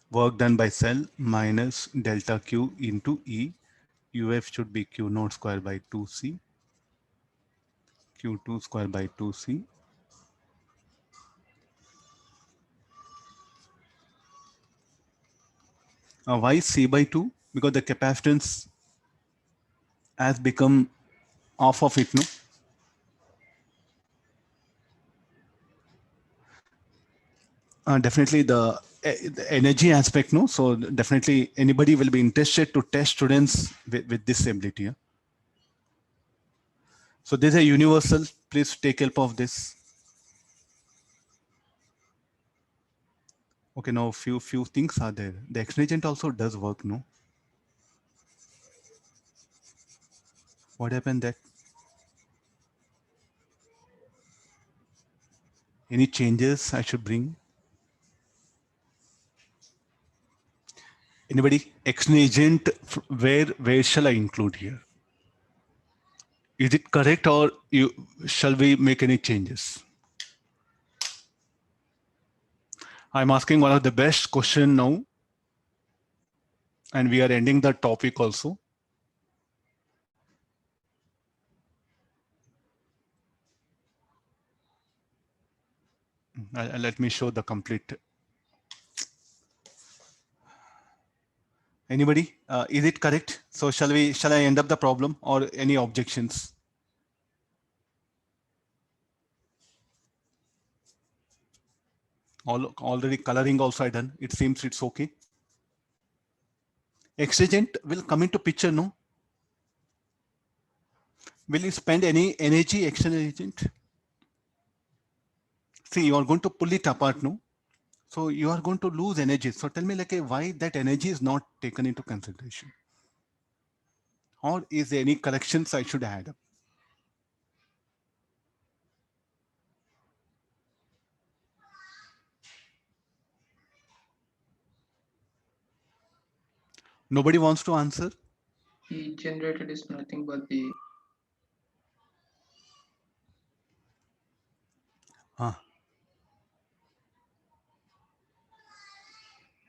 Work done by cell minus delta Q into E. UF should be Q naught square by 2C, Q2 square by 2C. Why C by 2? Because the capacitance has become half of it, no? Definitely the energy aspect, no? So definitely anybody will be interested to test students with this ability. Yeah? So there's a universal, please take help of this. Okay, now few things are there. The X agent also does work, no? What happened that? Any changes I should bring? Anybody? X agent, where shall I include here? Is it correct or shall we make any changes? I'm asking one of the best question now, and we are ending the topic also. Let me show the complete. Anybody? Is it correct? So shall I end up the problem or any objections? Already coloring also I done. It seems it's okay. X agent will come into picture, no? Will you spend any energy X agent? See, you are going to pull it apart, no? So you are going to lose energy. So tell me like why that energy is not taken into consideration? Or is there any corrections I should add up? Nobody wants to answer? E generated is nothing but the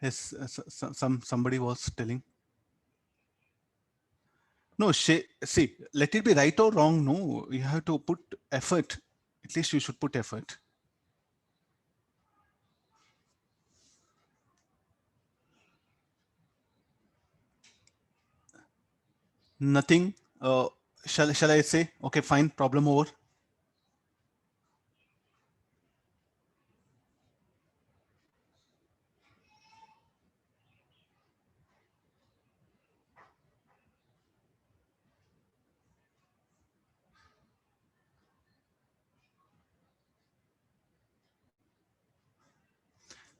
Yes, somebody was telling. No, see, let it be right or wrong. No, you have to put effort. At least you should put effort. Nothing. Shall I say? Okay, fine. Problem over.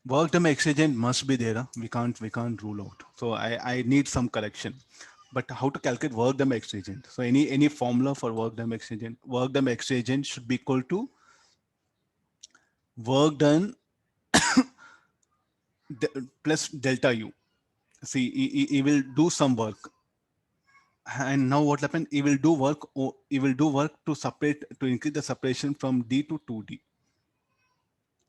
Work done by X agent must be there. Huh? We can't rule out. So I need some correction. But how to calculate work done by X agent? So any formula for work done by X agent? Work done by X agent should be equal to work done plus delta U. See, he will do some work, and now what happened? He will do work. He will do work to increase the separation from D to 2D.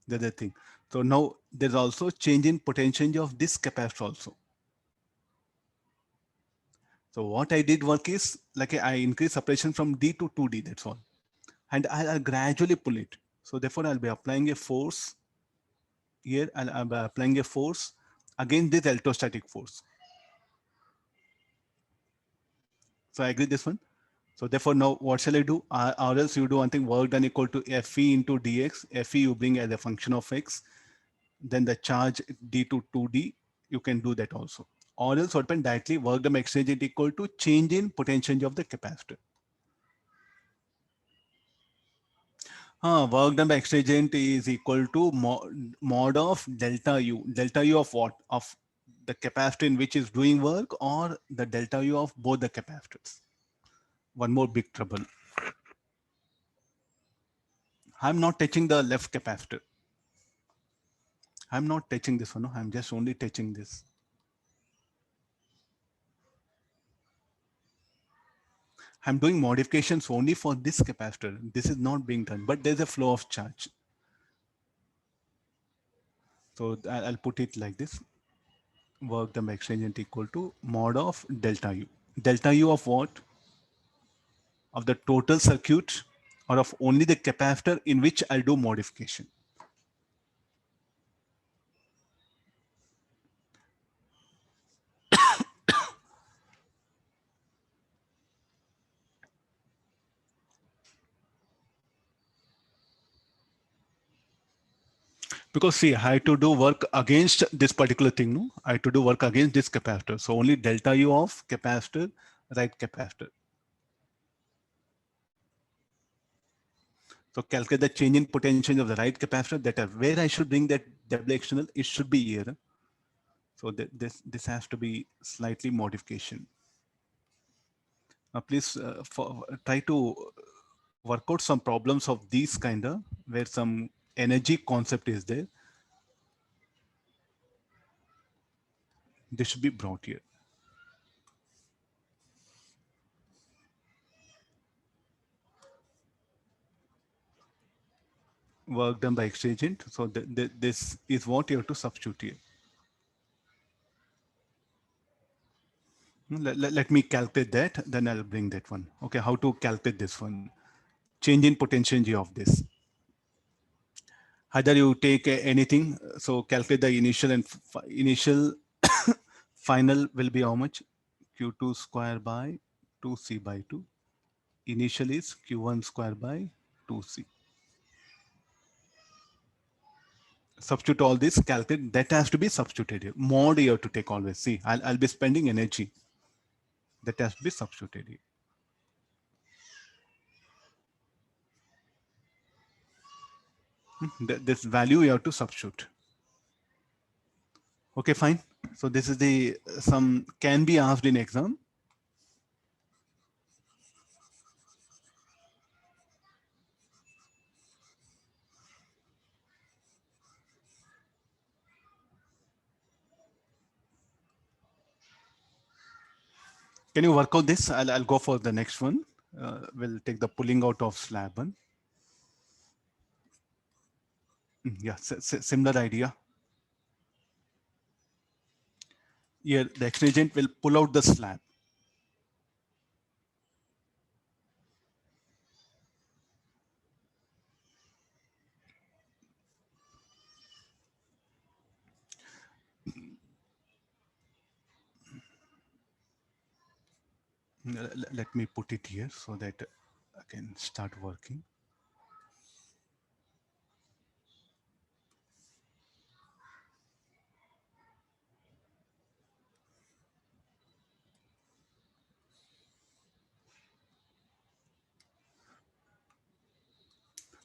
The other thing. So now there's also change in potential of this capacitor also. So what I did work is like I increase separation from D to 2D. That's all, and I'll gradually pull it. So therefore, I'll be applying a force here. I'll be applying a force against this electrostatic force. So I agree this one. So therefore, now what shall I do? Or else you do one thing, work done equal to Fe into dx. Fe you bring as a function of x. Then the charge d to 2d, you can do that also. Or else what happen directly, work done exchange it equal to change in potential of the capacitor. Work done by exchange is equal to mod of delta U. Delta U of what? Of the capacitor in which is doing work, or the delta U of both the capacitors. One more big trouble. I'm not touching the left capacitor. I'm not touching this one. No? I'm just only touching this. I'm doing modifications only for this capacitor. This is not being done, but there's a flow of charge. So I'll put it like this. Work done by exchange equal to mod of delta U. Delta U of what? Of the total circuit or of only the capacitor in which I'll do modification. Because see, I had to do work against this particular thing, no? I had to do work against this capacitor. So only delta U of capacitor, right capacitor. So calculate the change in potential of the right capacitor, that where I should bring that double external, it should be here. So this has to be slightly modification. Now please try to work out some problems of these kind of, where some energy concept is there. This should be brought here. Work done by exchange agent. So this is what you have to substitute here. Let me calculate that, then I'll bring that one. Okay, how to calculate this one? Change in potential G of this. Either you take anything, so calculate the initial and initial final will be how much? Q2 square by 2C by 2. Initial is Q1 square by 2C. Substitute all this, calculate, that has to be substituted here. Mod you have to take always. See, I'll be spending energy. That has to be substituted here. This value you have to substitute. Okay, fine. So this is the some can be asked in exam. Can you work out this? I'll go for the next one. We'll take the pulling out of slab one. Yeah, similar idea. Here, the exchange agent will pull out the slab. Let me put it here so that I can start working.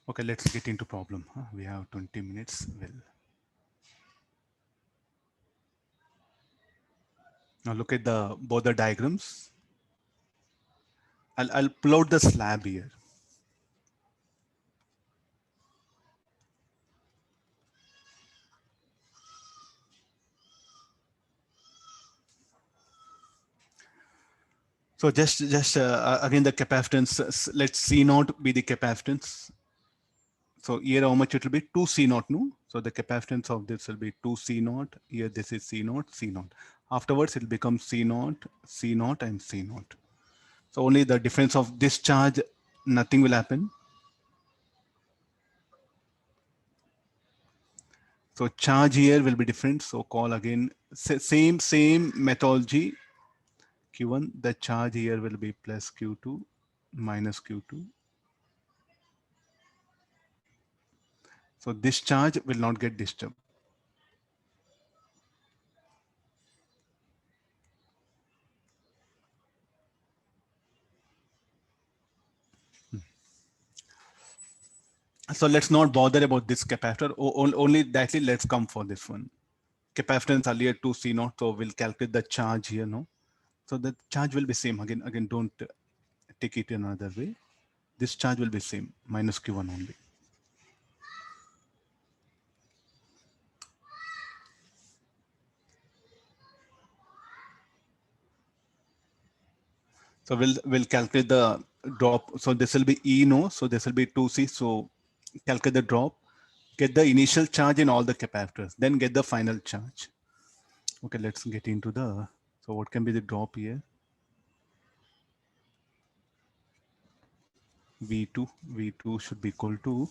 Okay, let's get into problem. We have 20 minutes. Well, now look at the both the diagrams. I'll pull out the slab here. So just again the capacitance. Let's C naught be the capacitance. So here how much it will be? 2 C naught, no? So the capacitance of this will be 2 C naught. Here this is C naught, C naught. Afterwards it will become C naught, C naught, and C naught. So only the difference of this charge, nothing will happen. So charge here will be different. So call again, same methodology. Q1, the charge here will be plus Q2 minus Q2. So this charge will not get disturbed. So let's not bother about this capacitor. Only directly let's come for this one. Capacitance earlier 2 C naught. So we'll calculate the charge here, no? So the charge will be same. Again, don't take it in another way. This charge will be same, minus Q1 only. So we'll calculate the drop. So this will be E, no? So this will be 2C. So calculate the drop, get the initial charge in all the capacitors, then get the final charge. Okay, let's get into the, so what can be the drop here? V2 should be equal to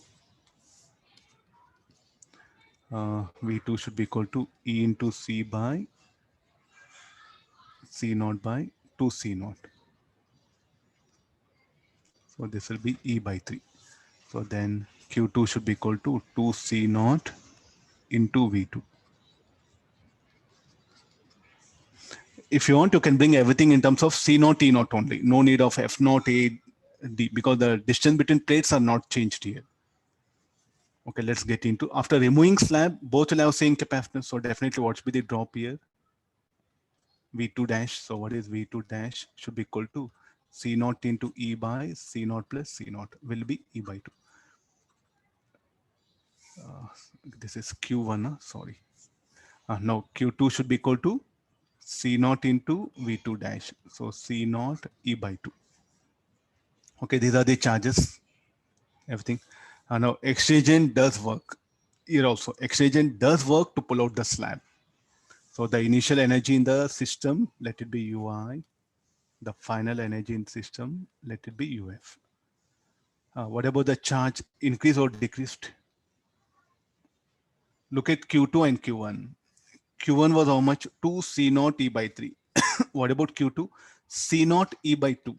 V2 should be equal to E into C by C naught by 2 C naught. So this will be E by 3. So then Q2 should be equal to 2 C naught into V2. If you want, you can bring everything in terms of C naught, E naught only. No need of F naught, A, D, because the distance between plates are not changed here. Okay, let's get into, after removing slab, both will have same capacitance. So definitely what should be the drop here? V2 dash. So what is V2 dash? Should be equal to C naught into E by C naught plus C naught will be E by 2. This is Q1, sorry. Now Q2 should be equal to C naught into V2 dash. So C naught E by 2. Okay, these are the charges, everything. Now exchange agent does work. Here also, exchange agent does work to pull out the slab. So the initial energy in the system, let it be Ui. The final energy in system, let it be UF. What about the charge, increased or decreased? Look at Q2 and Q1. Q1 was how much? 2 C naught E by 3. What about Q2? C naught E by 2.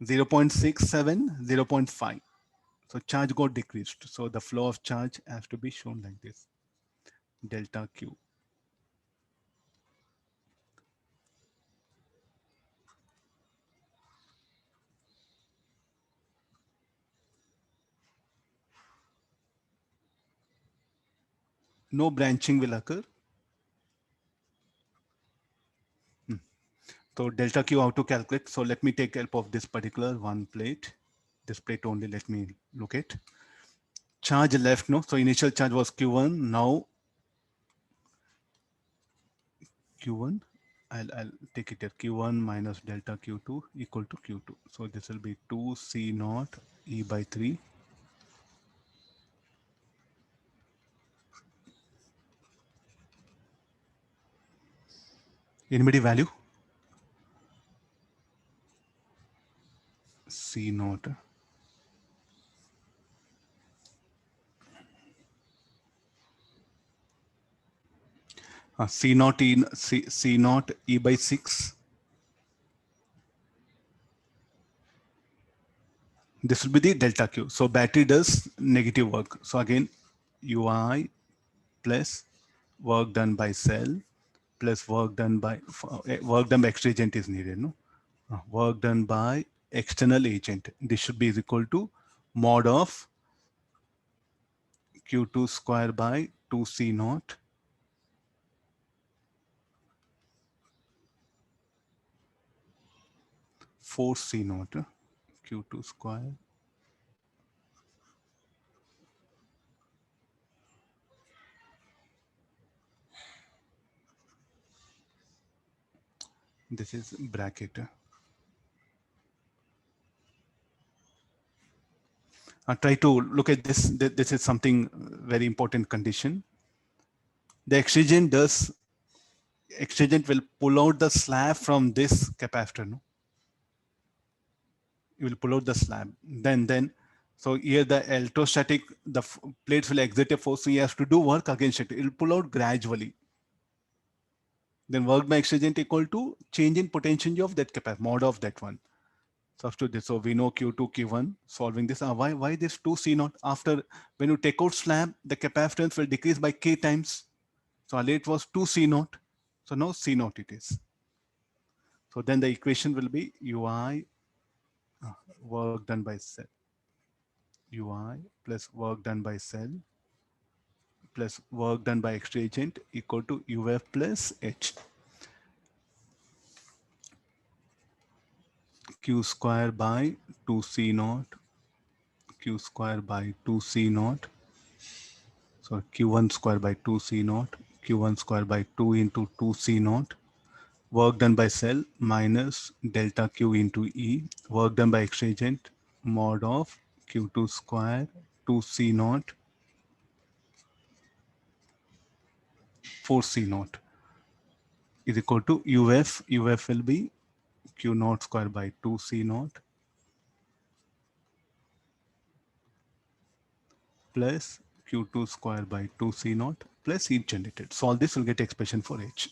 0.67, 0.5. So charge got decreased. So the flow of charge has to be shown like this. Delta Q. No branching will occur. So delta Q, how to calculate? So let me take help of this particular one plate. This plate only, let me look at. Charge left, no? So initial charge was Q1. Now Q1, I'll take it here. Q1 minus delta Q2 equal to Q2. So this will be 2 C naught E by 3. Anybody value? C naught. C naught C naught E by 6. This will be the delta Q. So battery does negative work. So again, UI plus work done by cell plus work done by extra agent is needed. No, work done by external agent. This should be is equal to mod of Q2 square by 2 C naught four C naught Q2 square. This is bracket. Try to look at this. This is something very important condition. The excitant will pull out the slab from this capacitor. No? It will pull out the slab. Then, so here the electrostatic, the plates will exert a force. So he has to do work against it. It will pull out gradually. Then work by excitant equal to change in potential of that capacitor, mod of that one. Substitute this. So we know Q2, Q1, solving this. Why this 2 C naught? After, when you take out slab, the capacitance will decrease by K times. So earlier it was 2 C naught. So now C naught it is. So then the equation will be UI work done by cell. UI plus work done by cell plus work done by extra agent equal to UF plus H. Q square by 2 C naught. Q square by 2 C naught. So Q1 square by 2 C naught. Q1 square by 2 into 2 C naught. Work done by cell minus delta Q into E. Work done by extra agent mod of Q2 square 2 C naught 4 C naught is equal to UF. UF will be Q naught square by 2 C naught plus Q2 square by 2C naught plus heat generated. Solve this, will get expression for H.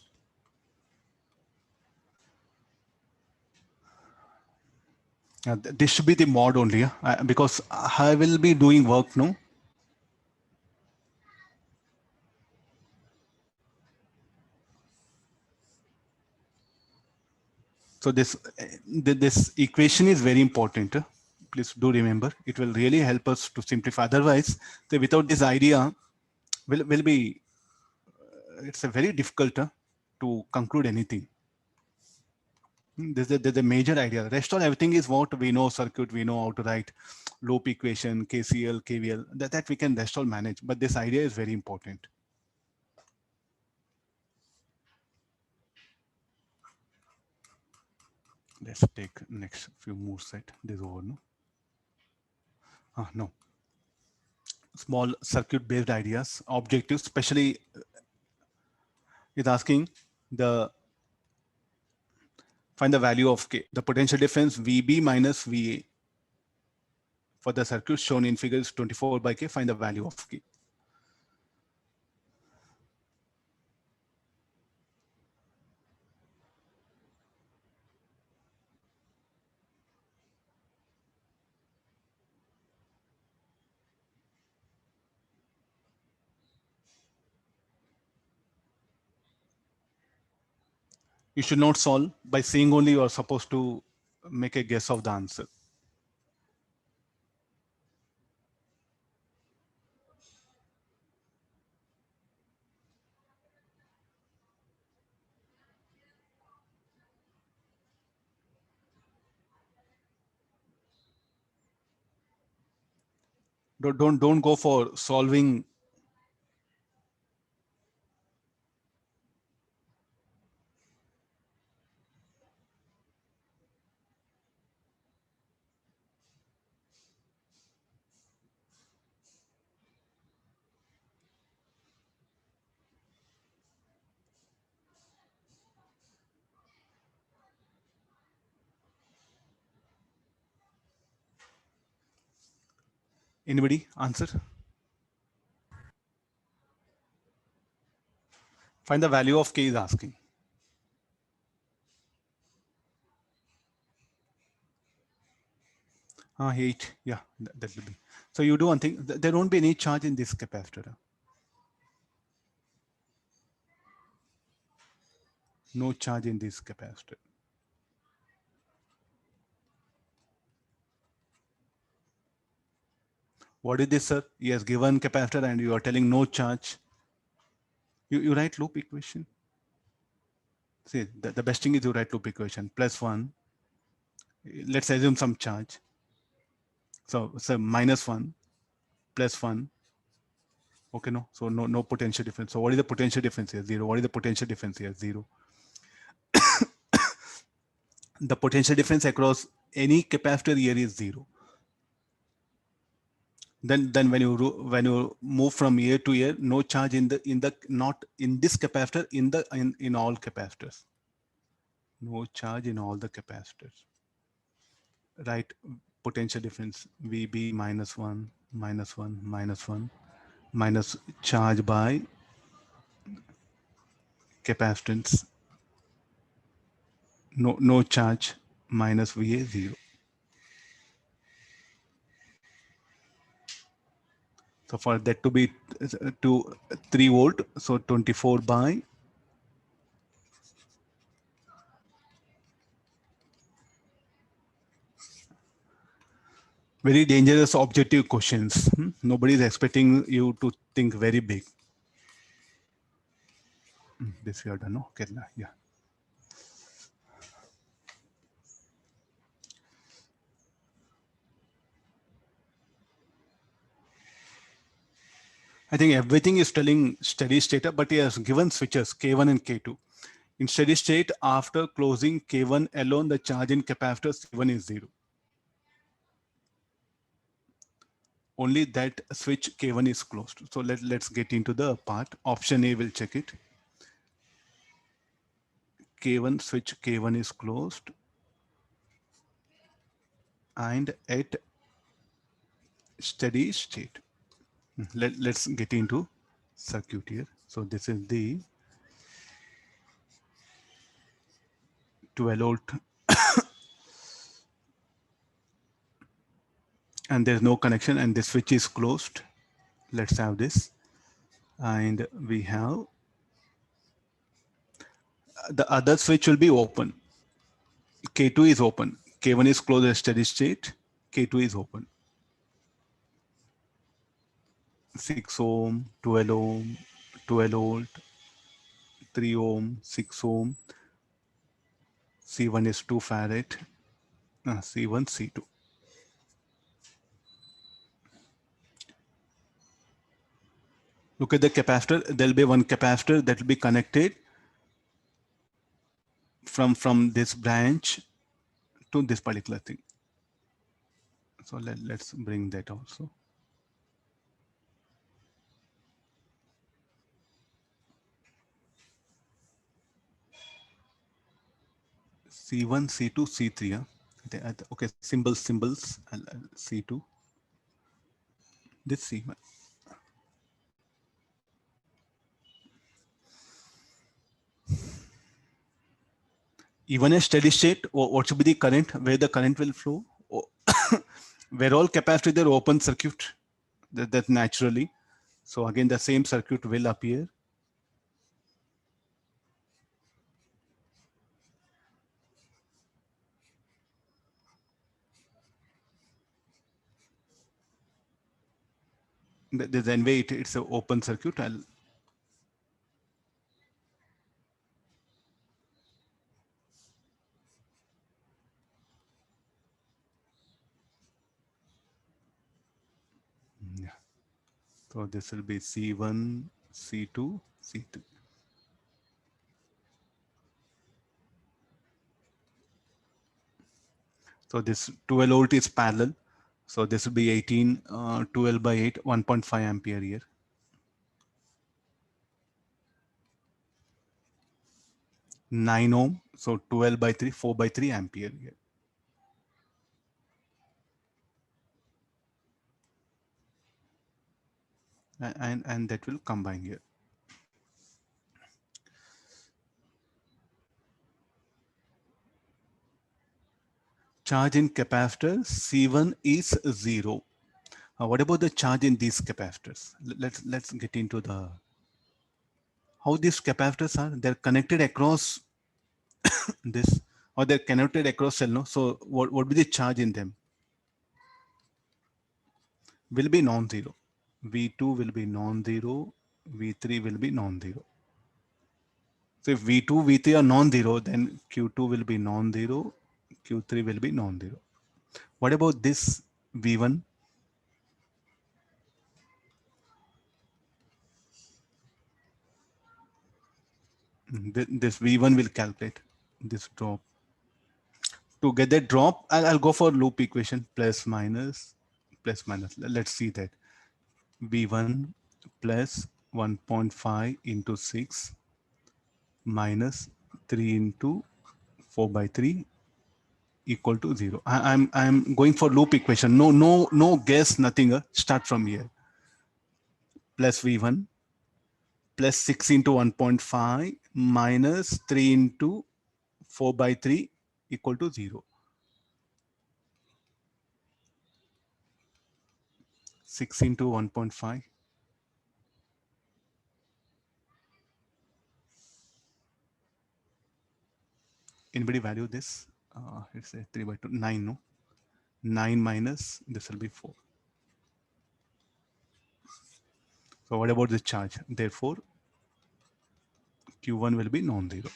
This should be the mod only, because I will be doing work now. So this equation is very important. Please do remember, it will really help us to simplify. Otherwise, without this idea, will be it's a very difficult to conclude anything. This is the major idea. The rest of everything is what we know, circuit, we know how to write loop equation, KCL, KVL, that we can rest all manage. But this idea is very important. Let's take next few more set. This over, no? No. Small circuit based ideas, objectives, especially is asking find the value of K, the potential difference VB minus VA for the circuit shown in figures 24 by K, find the value of K. You should not solve by seeing only, you are supposed to make a guess of the answer. Don't go for solving. Anybody answer? Find the value of K is asking. Eight, yeah, that will be. So you do one thing, there won't be any charge in this capacitor. No charge in this capacitor. What is this, sir? He has given capacitor and you are telling no charge. You write loop equation. See, the best thing is you write loop equation plus 1. Let's assume some charge. So minus 1 plus 1. Okay, no. So no potential difference. So what is the potential difference here? 0. What is the potential difference here? 0. The potential difference across any capacitor here is 0. Then when you move from here to here, no charge not in this capacitor, in all capacitors. No charge in all the capacitors. Right, potential difference VB minus 1 minus 1 minus 1 minus charge by capacitance. No charge minus VA 0. So for that to be to 3 volt, so 24 by very dangerous objective questions. Nobody is expecting you to think very big. This we are done, no? Okay, yeah. I think everything is telling steady state, but he has given switches K1 and K2. In steady state, after closing K1 alone, the charge in capacitor C1 is 0. Only that switch K1 is closed. So let's get into the part. Option A will check it. K1 switch K1 is closed. And at steady state. Let's get into circuit here. So this is the 12 volt and there's no connection and the switch is closed. Let's have this. And we have the other switch will be open. K2 is open. K1 is closed at steady state. K2 is open. 6 ohm, 12 ohm, 12 volt, 3 ohm, 6 ohm. C1 is 2 farad. C1, C2. Look at the capacitor. There'll be one capacitor that will be connected from this branch to this particular thing. So let's bring that also. C1, C2, C3. Huh? Okay, symbols. C2. This C1. Even a steady state, what should be the current, where the current will flow? Where all capacitor are open circuit, that naturally. So again, the same circuit will appear. Then way it's an open circuit. Yeah. So this will be C1, C2, C3. So this 12 volt is parallel. So this will be 18, 12 by 8, 1.5 ampere here. Nine ohm, so 12 by 3, 4 by 3 ampere here. And that will combine here. Charge in capacitor C1 is 0. What about the charge in these capacitors? Let's get into the how these capacitors are. They're connected across this, or they're connected across cell. No, so what would be the charge in them? Will be non-zero. V2 will be non-zero. V3 will be non-zero. So if V2, V3 are non-zero, then Q2 will be non-zero. Q3 will be non-zero. What about this V1? This V1 will calculate this drop. To get that drop, I'll go for loop equation, plus minus. Let's see that. V1 plus 1.5 into 6 minus 3 into 4 by 3 equal to 0. I'm going for loop equation. No guess, nothing. Start from here. Plus V1 plus 6 into 1.5 minus 3 into 4 by 3 equal to 0. 6 into 1.5. Anybody value this? It's a 3 by 2, 9, no? 9 minus, this will be 4. So what about the charge? Therefore, Q1 will be non-zero.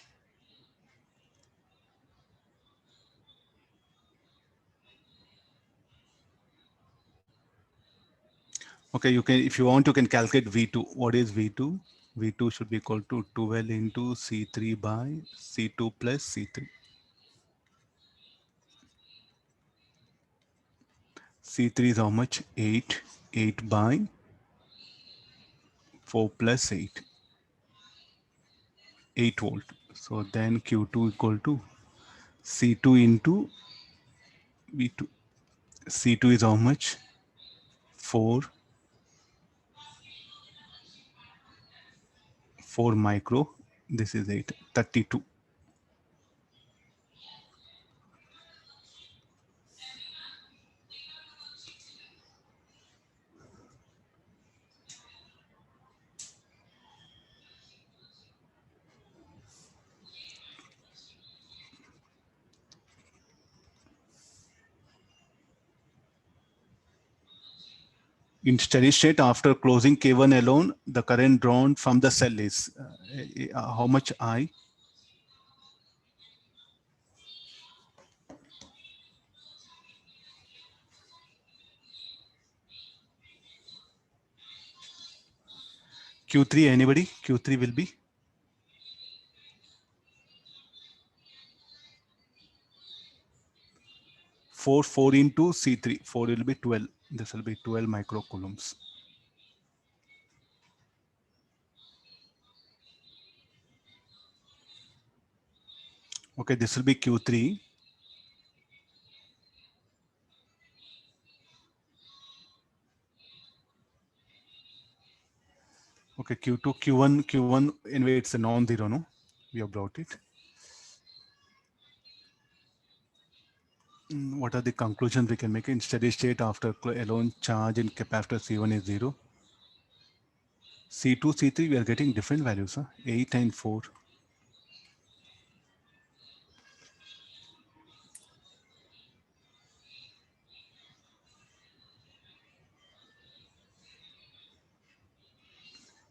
Okay, you can, if you want, you can calculate V2. What is V2? V2 should be equal to 12 into C3 by C2 plus C3. C3 is how much? 8. 8 by 4 plus 8. 8 volt. So then Q2 equal to C2 into V2. C2 is how much? 4 4 micro. This is 32. In steady state, after closing K1 alone, the current drawn from the cell is how much I? Q3, anybody? Q3 will be? Four into C3. 4 will be 12. This will be 12 microcoulombs. Okay, this will be Q3. Okay, Q2, Q1, anyway, it's a non-zero, no? We have brought it. What are the conclusions we can make in steady state after alone charge in capacitor C1 is 0? C2, C3, we are getting different values, huh? 8 and 4.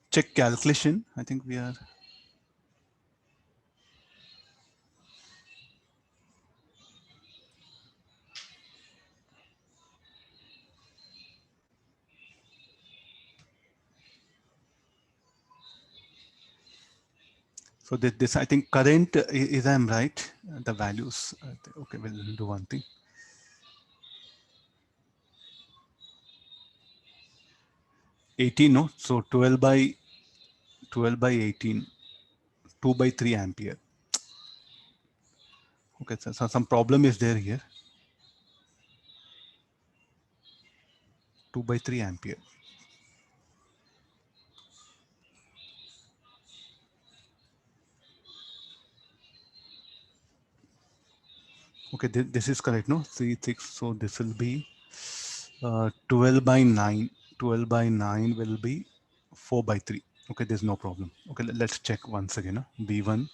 Check calculation. I think we are. So this I think current is I'm right. The values. Okay, we'll do one thing. No? So 12 by 18, 2 by 3 ampere. Okay, so some problem is there here. 2 by 3 ampere. Okay, this is correct, no? 3, 6. So this will be 12 by 9. 12 by 9 will be 4 by 3. Okay, there's no problem. Okay, let's check once again. No? B1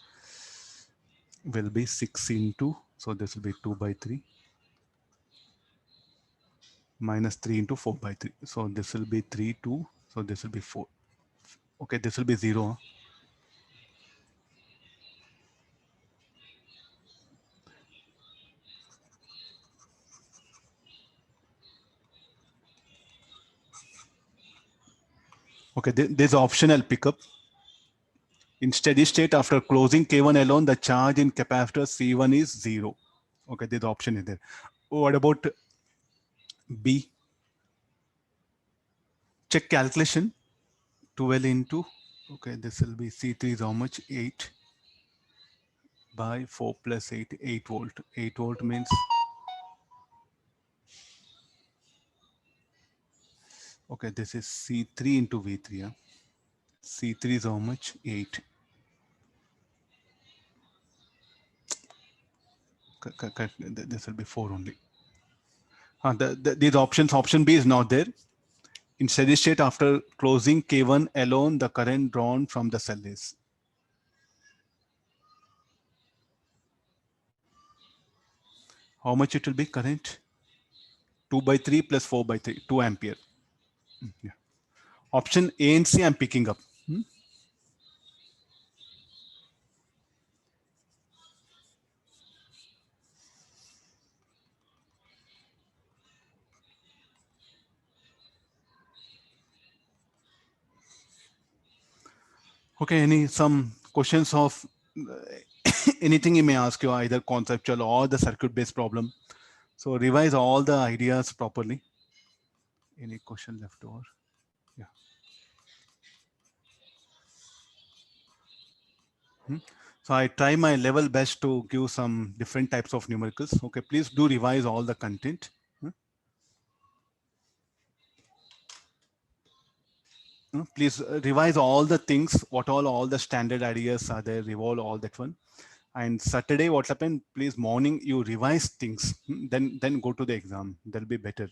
will be 6 into, so this will be 2 by 3 minus 3 into 4 by 3. So this will be 3, 2. So this will be 4. Okay, this will be 0. Huh? Okay, there's optional pickup. In steady state, after closing K1 alone, the charge in capacitor C1 is 0. Okay, this option is there. What about B? Check calculation. 12 into, okay, this will be C3 is how much? 8 by 4 plus 8, 8 volt. 8 volt means, okay, this is C3 into V3. Huh? C3 is how much? 8. This will be 4 only. These options, option B is not there. In steady state, after closing K1 alone, the current drawn from the cell is. How much it will be current? 2 by 3 plus 4 by 3, 2 ampere. Yeah. Option A and C I'm picking up. Okay, some questions of anything you may ask you, either conceptual or the circuit-based problem. So revise all the ideas properly. Any question left over? Yeah. So I try my level best to give some different types of numericals. Okay, please do revise all the content. Please revise all the things, what all the standard ideas are there, revolve all that one. And Saturday, what happened? Please morning you revise things, then go to the exam. That'll be better.